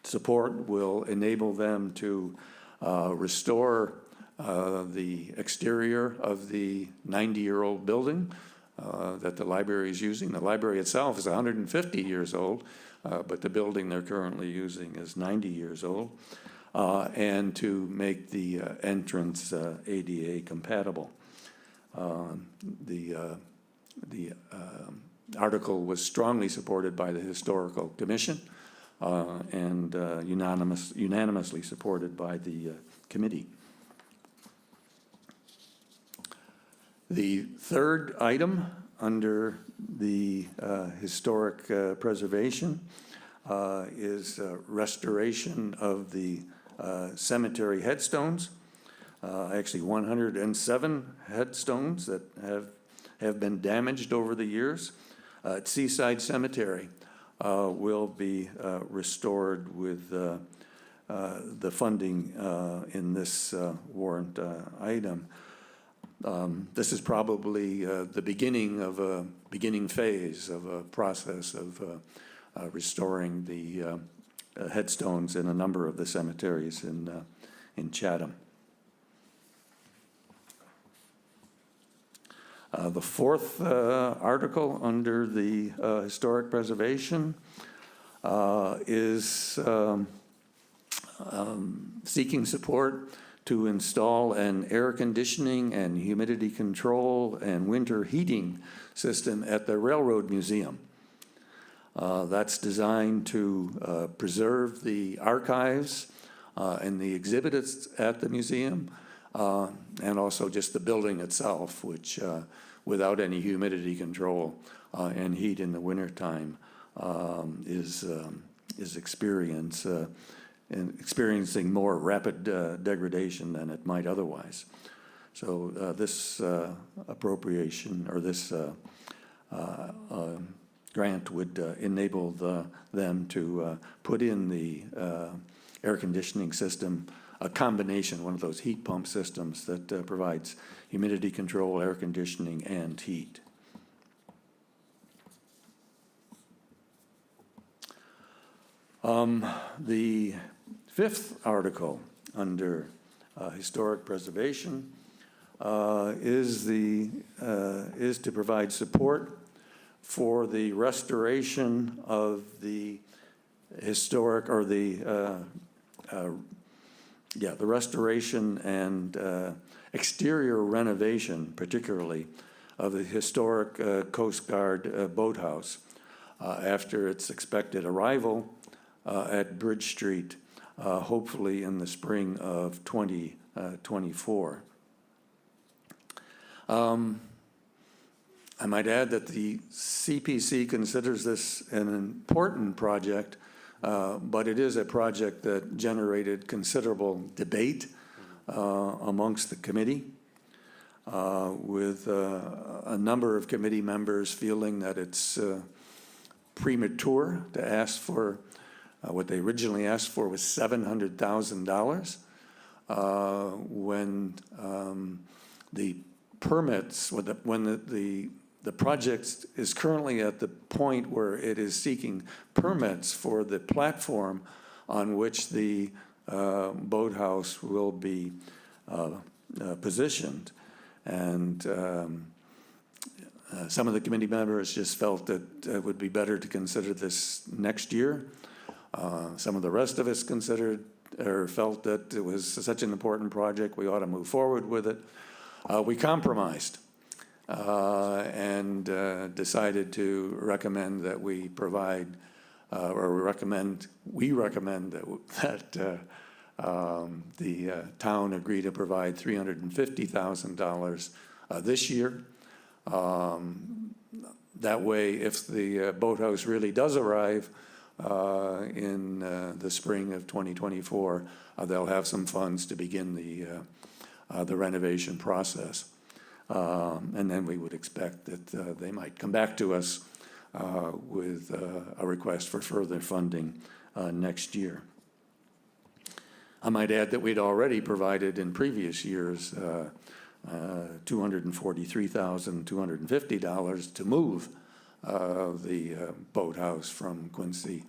support will enable them to restore the exterior of the 90-year-old building that the library is using. The library itself is 150 years old, but the building they're currently using is 90 years old, and to make the entrance ADA compatible. The article was strongly supported by the Historical Commission, and unanimously supported by the committee. The third item under the historic preservation is restoration of the cemetery headstones. Actually 107 headstones that have been damaged over the years. At Seaside Cemetery will be restored with the funding in this warrant item. This is probably the beginning of a beginning phase of a process of restoring the headstones in a number of the cemeteries in Chatham. The fourth article under the historic preservation is seeking support to install an air conditioning and humidity control and winter heating system at the Railroad Museum. That's designed to preserve the archives and the exhibits at the museum, and also just the building itself, which without any humidity control and heat in the wintertime is experiencing more rapid degradation than it might otherwise. So this appropriation, or this grant would enable them to put in the air conditioning system, a combination, one of those heat pump systems that provides humidity control, air conditioning, and heat. The fifth article under historic preservation is to provide support for the restoration of the historic, or the restoration and exterior renovation, particularly of the historic Coast Guard boathouse after its expected arrival at Bridge Street, hopefully in the spring of 2024. I might add that the CPC considers this an important project, but it is a project that generated considerable debate amongst the committee, with a number of committee members feeling that it's premature to ask for what they originally asked for was $700,000 when the permits, when the project is currently at the point where it is seeking permits for the platform on which the boathouse will be positioned. And some of the committee members just felt that it would be better to consider this next year. Some of the rest of us considered or felt that it was such an important project, we ought to move forward with it. We compromised and decided to recommend that we provide, we recommend that the town agree to provide $350,000 this year. That way, if the boathouse really does arrive in the spring of 2024, they'll have some funds to begin the renovation process. And then we would expect that they might come back to us with a request for further funding next year. I might add that we'd already provided in previous years $243,250 to move the boathouse from Quincy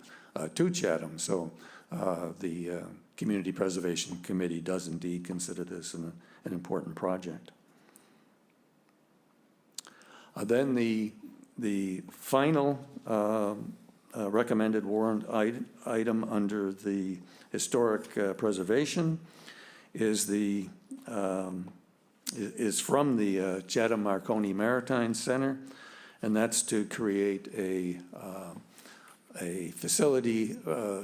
to Chatham. So the Community Preservation Committee does indeed consider this an important project. Then the final recommended warrant item under the historic preservation is from the Chatham Marconi Maritime Center, and that's to create a facility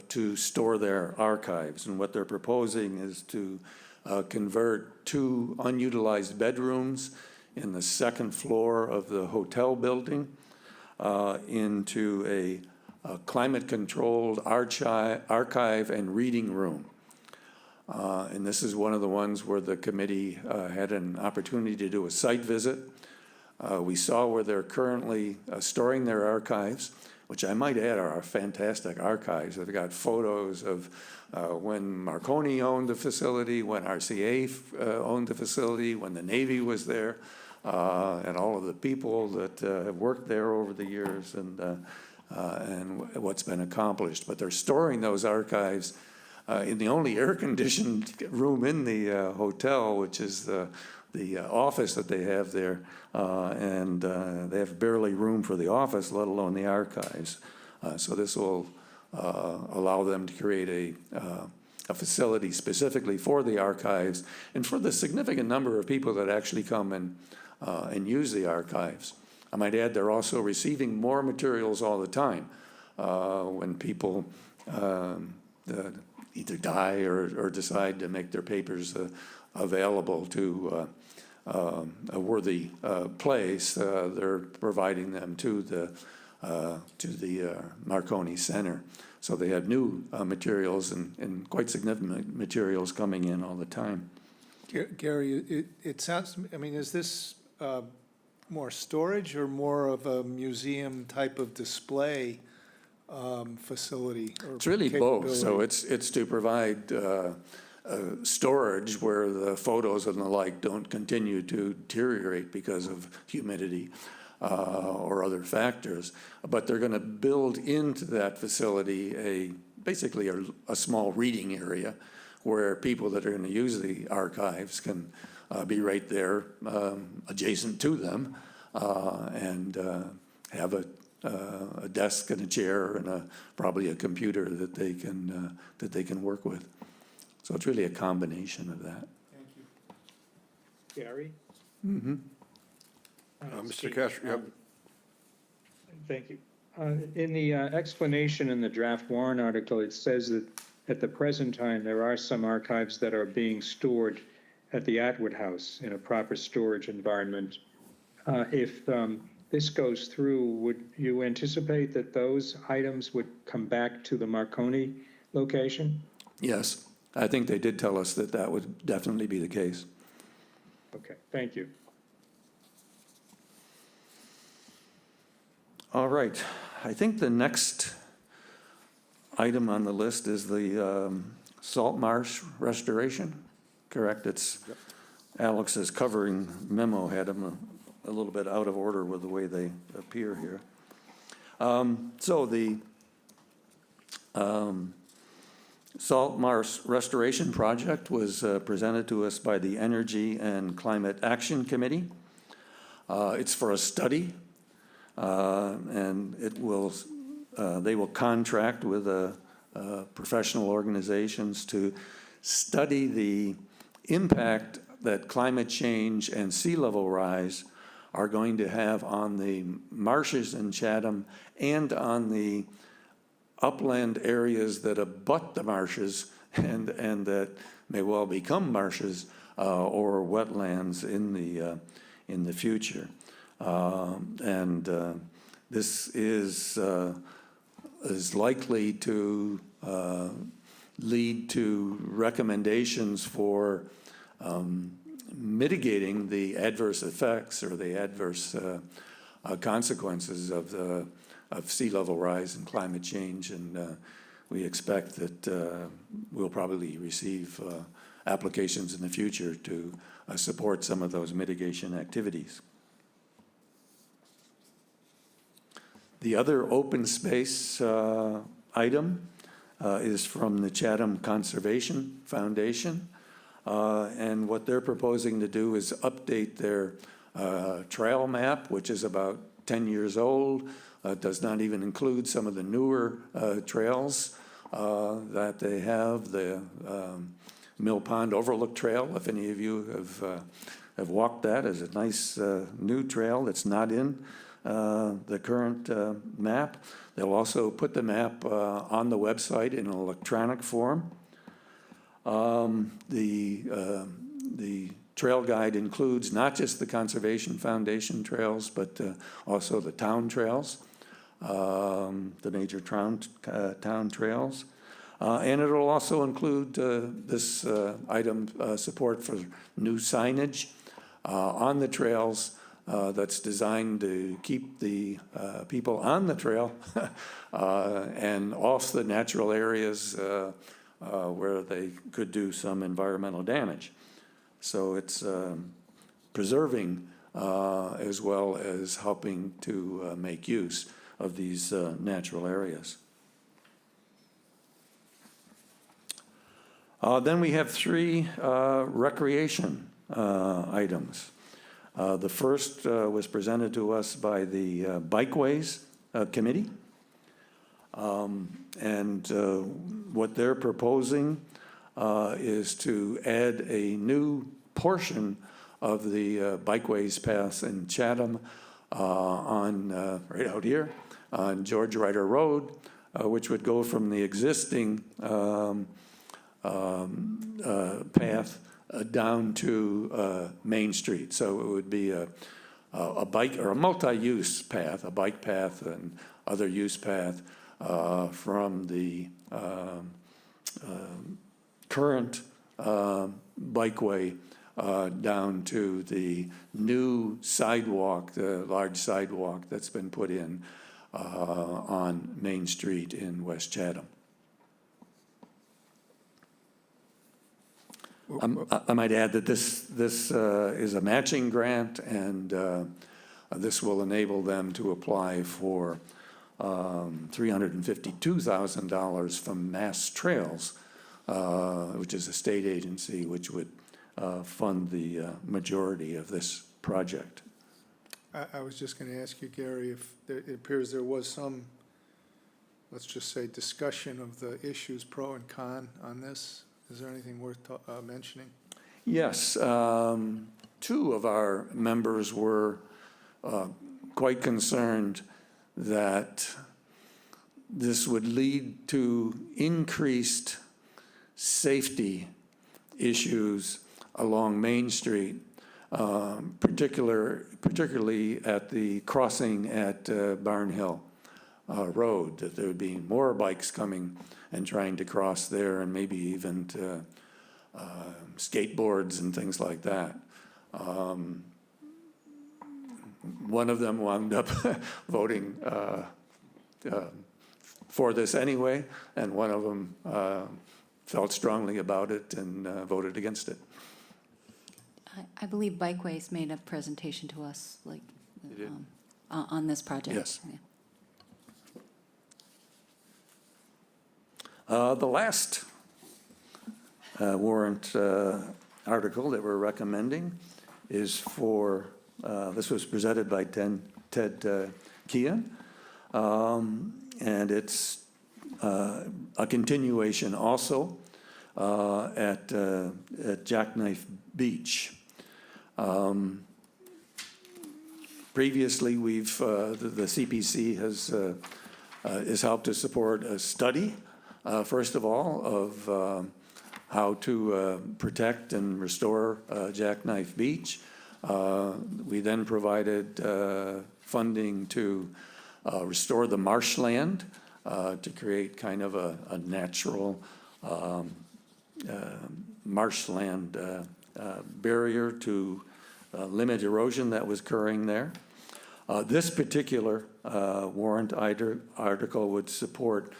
to store their archives. And what they're proposing is to convert 2 unutilized bedrooms in the second floor of the hotel building into a climate-controlled archive and reading room. And this is one of the ones where the committee had an opportunity to do a site visit. We saw where they're currently storing their archives, which I might add are fantastic archives. They've got photos of when Marconi owned the facility, when RCA owned the facility, when the Navy was there, and all of the people that have worked there over the years, and what's been accomplished. But they're storing those archives in the only air-conditioned room in the hotel, which is the office that they have there, and they have barely room for the office, let alone the archives. So this will allow them to create a facility specifically for the archives and for the significant number of people that actually come and use the archives. I might add they're also receiving more materials all the time when people either die or decide to make their papers available to a worthy place. They're providing them to the Marconi Center. So they have new materials and quite significant materials coming in all the time. Gary, it sounds, I mean, is this more storage or more of a museum type of display facility? Or it's really both. So it's to provide storage where the photos and the like don't continue to deteriorate because of humidity or other factors. But they're going to build into that facility basically a small reading area where people that are going to use the archives can be right there adjacent to them and have a desk and a chair and probably a computer that they can work with. So it's really a combination of that. Thank you. Gary? Mr. Steve, Cash, yep. Thank you. In the explanation in the draft warrant article, it says that at the present time, there are some archives that are being stored at the Atwood House in a proper storage environment. If this goes through, would you anticipate that those items would come back to the Marconi location? Yes, I think they did tell us that that would definitely be the case. Okay, thank you. All right, I think the next item on the list is the salt marsh restoration, correct? It's Alex's covering memo had them a little bit out of order with the way they appear here. So the salt marsh restoration project was presented to us by the Energy and Climate Action Committee. It's for a study. And it will, they will contract with professional organizations to study the impact that climate change and sea level rise are going to have on the marshes in Chatham and on the upland areas that abut the marshes and that may well become marshes or wetlands in the future. This is likely to lead to recommendations for mitigating the adverse effects or the adverse consequences of sea level rise and climate change. And we expect that we'll probably receive applications in the future to support some of those mitigation activities. The other open space item is from the Chatham Conservation Foundation. And what they're proposing to do is update their trail map, which is about 10 years old. Does not even include some of the newer trails that they have. The Mill Pond Overlook Trail, if any of you have walked that, is a nice new trail that's not in the current map. They'll also put the map on the website in an electronic form. The trail guide includes not just the Conservation Foundation trails, but also the town trails, the major town trails. And it'll also include this item, support for new signage on the trails that's designed to keep the people on the trail and off the natural areas where they could do some environmental damage. So it's preserving as well as helping to make use of these natural areas. Then we have three recreation items. The first was presented to us by the Bikeways Committee. And what they're proposing is to add a new portion of the Bikeways path in Chatham on right out here on George Ryder Road, which would go from the existing path down to Main Street. So it would be a bike or a multi-use path, a bike path and other use path from the current bikeway down to the new sidewalk, the large sidewalk that's been put in on Main Street in West Chatham. I might add that this is a matching grant, and this will enable them to apply for $352,000 from Mass Trails, which is a state agency which would fund the majority of this project. I was just going to ask you, Gary, if it appears there was some, let's just say, discussion of the issues pro and con on this. Is there anything worth mentioning? Yes, two of our members were quite concerned that this would lead to increased safety issues along Main Street, particularly at the crossing at Barnhill Road, that there would be more bikes coming and trying to cross there, and maybe even skateboards and things like that. One of them wound up voting for this anyway, and one of them felt strongly about it and voted against it. I believe Bikeways made a presentation to us, like, They did? on this project. Yes. Yeah. The last warrant article that we're recommending is for, this was presented by Ted Kean, and it's a continuation also at Jackknife Beach. Previously, we've the CPC has helped to support a study, first of all, of how to protect and restore Jackknife Beach. We then provided funding to restore the marshland, to create kind of a natural marshland barrier to limit erosion that was occurring there. This particular warrant article would support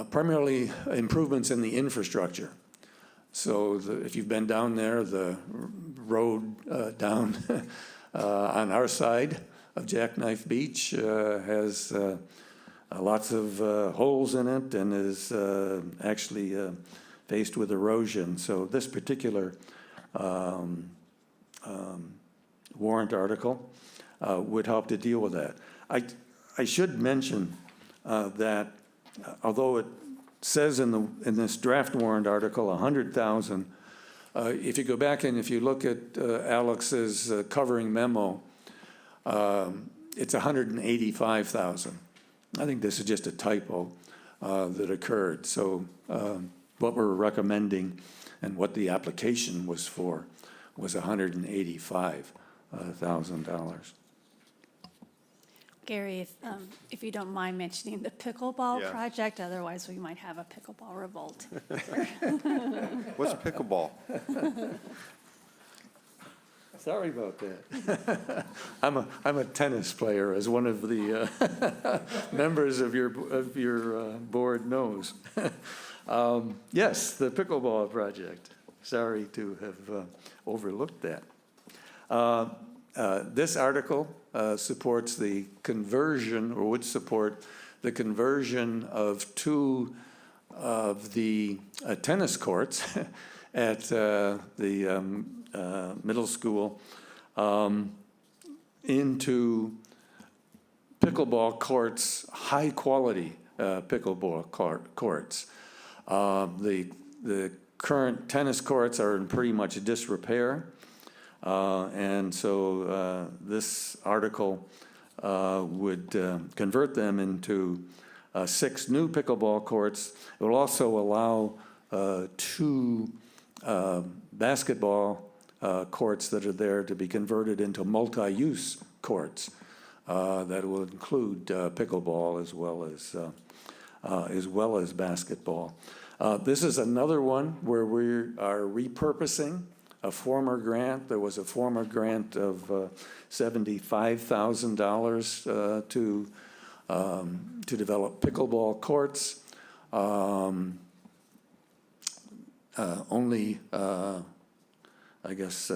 primarily improvements in the infrastructure. So if you've been down there, the road down on our side of Jackknife Beach has lots of holes in it and is actually faced with erosion. So this particular warrant article would help to deal with that. I should mention that although it says in this draft warrant article 100,000, if you go back and if you look at Alex's covering memo, it's 185,000. I think this is just a typo that occurred. So what we're recommending and what the application was for was $185,000. Gary, if you don't mind mentioning the pickleball Yeah. project, otherwise we might have a pickleball revolt. What's pickleball? Sorry about that. I'm a tennis player, as one of the members of your board knows. Yes, the pickleball project. Sorry to have overlooked that. This article supports the conversion, or would support the conversion of two of the tennis courts at the middle school into pickleball courts, high-quality pickleball courts. The current tennis courts are in pretty much disrepair. And so this article would convert them into 6 new pickleball courts. It will also allow 2 basketball courts that are there to be converted into multi-use courts that will include pickleball as well as basketball. This is another one where we are repurposing a former grant. There was a former grant of $75,000 to develop pickleball courts. Only, I guess,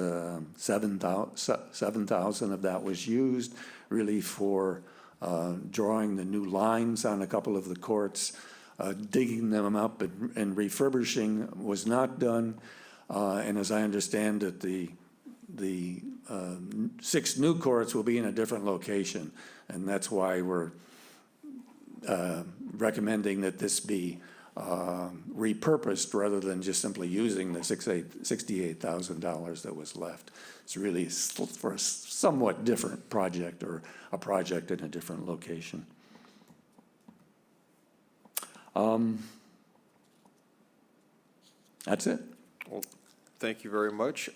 7,000 of that was used really for drawing the new lines on a couple of the courts, digging them up and refurbishing was not done. And as I understand it, the 6 new courts will be in a different location. And that's why we're recommending that this be repurposed rather than just simply using the $68,000 that was left. It's really for a somewhat different project, or a project in a different location. That's it. Well, thank you very much.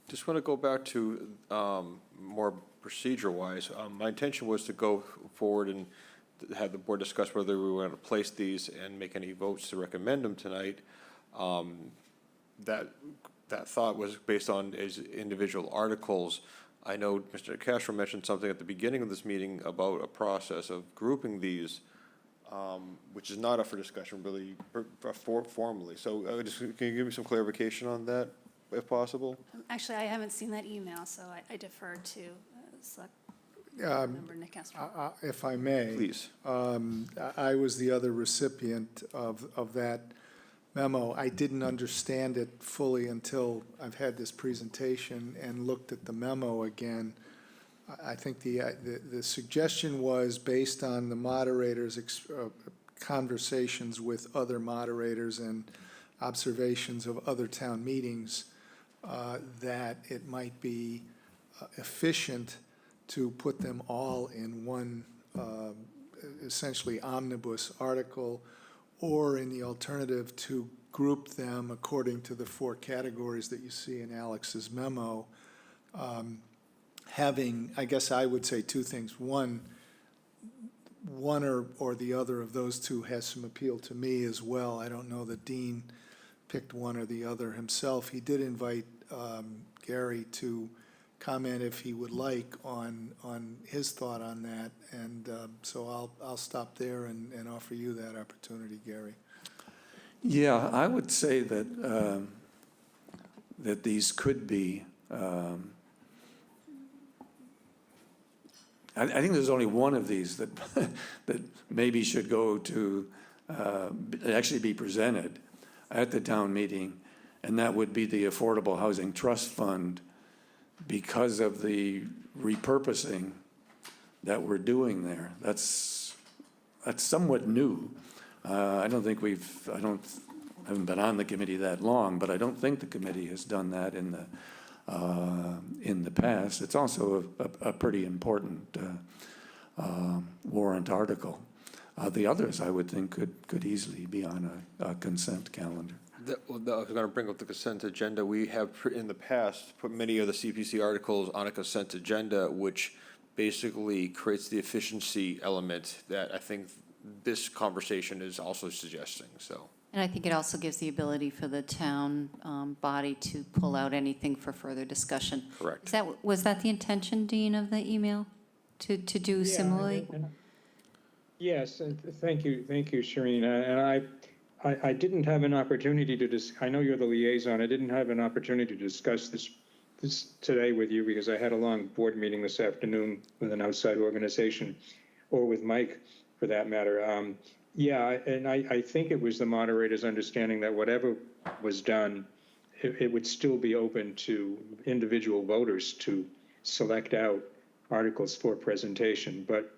Just want to go back to more procedure-wise. My intention was to go forward and have the board discuss whether we want to place these and make any votes to recommend them tonight. That thought was based on as individual articles. I know Mr. Castro mentioned something at the beginning of this meeting about a process of grouping these, which is not up for discussion really formally. So can you give me some clarification on that, if possible? Actually, I haven't seen that email, so I defer to Select Member Nick Castro. If I may. Please. I was the other recipient of that memo. I didn't understand it fully until I've had this presentation and looked at the memo again. I think the suggestion was based on the moderators' conversations with other moderators and observations of other town meetings, that it might be efficient to put them all in one essentially omnibus article, or in the alternative to group them according to the 4 categories that you see in Alex's memo. Having, I guess I would say 2 things. One or the other of those 2 has some appeal to me as well. I don't know that Dean picked one or the other himself. He did invite Gary to comment if he would like on his thought on that, and so I'll stop there and offer you that opportunity, Gary. Yeah, I would say that that these could be. I think there's only one of these that that maybe should go to actually be presented at the town meeting, and that would be the Affordable Housing Trust Fund, because of the repurposing that we're doing there. That's somewhat new. I don't think I haven't been on the committee that long, but I don't think the committee has done that in the past. It's also a pretty important warrant article. The others, I would think, could easily be on a consent calendar. I was going to bring up the consent agenda. We have in the past put many of the CPC articles on a consent agenda, which basically creates the efficiency element that I think this conversation is also suggesting. So. And I think it also gives the ability for the town body to pull out anything for further discussion. Correct. Was that the intention, Dean, of the email, to do similarly? Yes, and thank you, Sharina. And I didn't have an opportunity to I know you're the liaison. I didn't have an opportunity to discuss this today with you because I had a long board meeting this afternoon with an outside organization, or with Mike, for that matter. Yeah, and I think it was the moderator's understanding that whatever was done, it would still be open to individual voters to select out articles for presentation. But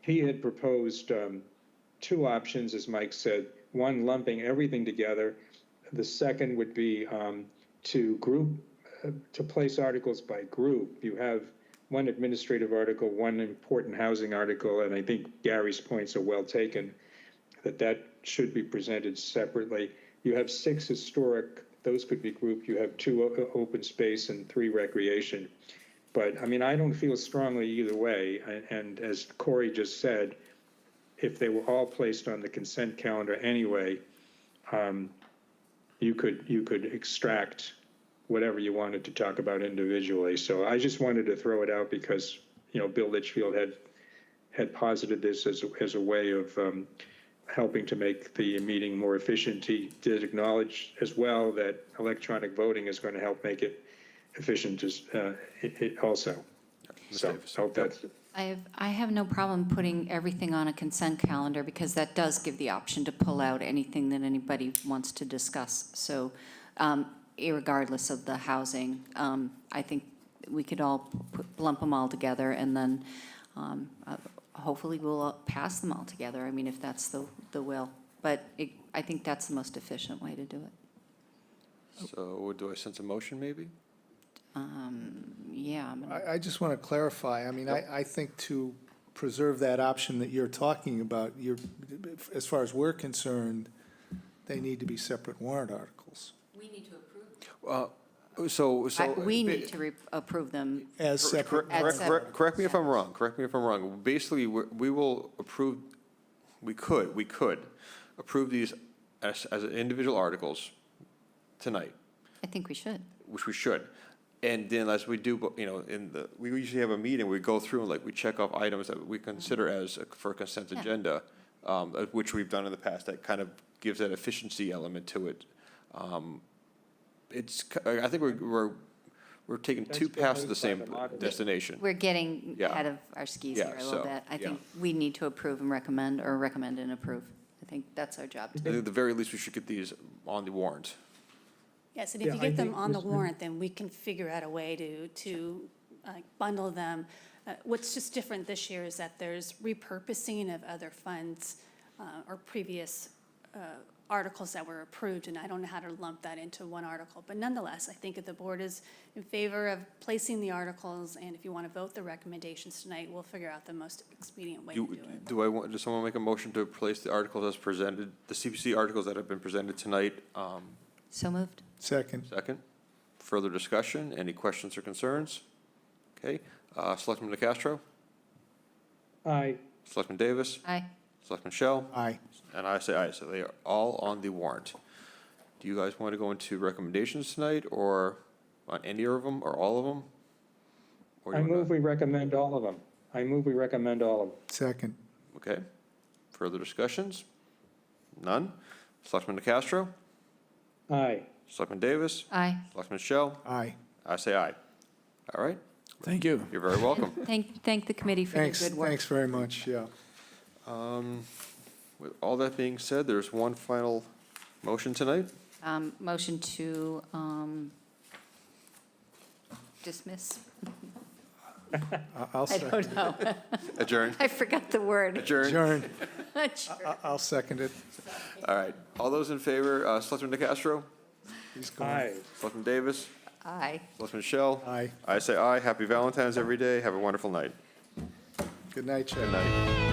he had proposed 2 options, as Mike said. One, lumping everything together. The second would be to place articles by group. You have one administrative article, one important housing article, and I think Gary's points are well taken, that should be presented separately. You have 6 historic, those could be grouped. You have 2 open space and 3 recreation. But I mean, I don't feel strongly either way. And as Corey just said, if they were all placed on the consent calendar anyway, you could extract whatever you wanted to talk about individually. So I just wanted to throw it out because, Bill Litchfield had posited this as a way of helping to make the meeting more efficient. He did acknowledge as well that electronic voting is going to help make it efficient also. So I hope I have no problem putting everything on a consent calendar because that does give the option to pull out anything that anybody wants to discuss. So irregardless of the housing, I think we could all lump them all together and then hopefully we'll pass them all together. I mean, if that's the will. But I think that's the most efficient way to do it. So do I sense a motion maybe? Yeah. I just want to clarify, I mean, I think to preserve that option that you're talking about, as far as we're concerned, they need to be separate warrant articles. We need to approve. We need to approve them. As separate. Correct me if I'm wrong, correct me if I'm wrong. Basically, we will approve, we could approve these as individual articles tonight, I think we should. which we should. And then as we do, we usually have a meeting, we go through and we check off items that we consider as for a consent Yeah. agenda, which we've done in the past, that kind of gives that efficiency element to it. I think we're taking That's two been paths to the moved by same the moderator. destination. We're getting Yeah. ahead of our skis Yeah, here a little so, bit. I yeah. think we need to approve and recommend, or recommend and approve. I think that's our job. I think at the very least, we should get these on the warrant. Yes, and if Yeah, you I get them think on the Mr. warrant, then we can figure out a way to bundle them. What's just different this year is that there's repurposing of other funds or previous articles that were approved, and I don't know how to lump that into one article. But nonetheless, I think if the board is in favor of placing the articles, and if you want to vote the recommendations tonight, we'll figure out the most expedient way to do it. Does someone make a motion to place the articles as presented, the CPC articles that have been presented tonight? So moved. Second. Second. Further discussion? Any questions or concerns? Okay. Selectman DeCastro? Aye. Selectman Davis? Aye. Selectman Shell? Aye. And I say aye, so they are all on the warrant. Do you guys want to go into recommendations tonight, or on any of them, or all of them? Or do I you wanna- move we recommend all of them. I move we recommend all of them. Second. Okay. Further discussions? None? Selectman DeCastro? Aye. Selectman Davis? Aye. Selectman Shell? Aye. I say aye. All right, Thank you. you're very welcome. Thank the committee for their Thanks, good work. thanks very much, yeah. With all that being said, there's one final motion tonight. Motion to dismiss? I'll I second. don't know. Adjourn. I forgot the word. Adjourn. Adjourn. Sure. I'll second it. All right. All those in favor, Selectman DeCastro? He's gone. Aye. Selectman Davis? Aye. Selectman Shell? Aye. I say aye. Happy Valentine's every day. Have a wonderful night. Good night, Chad. Good night.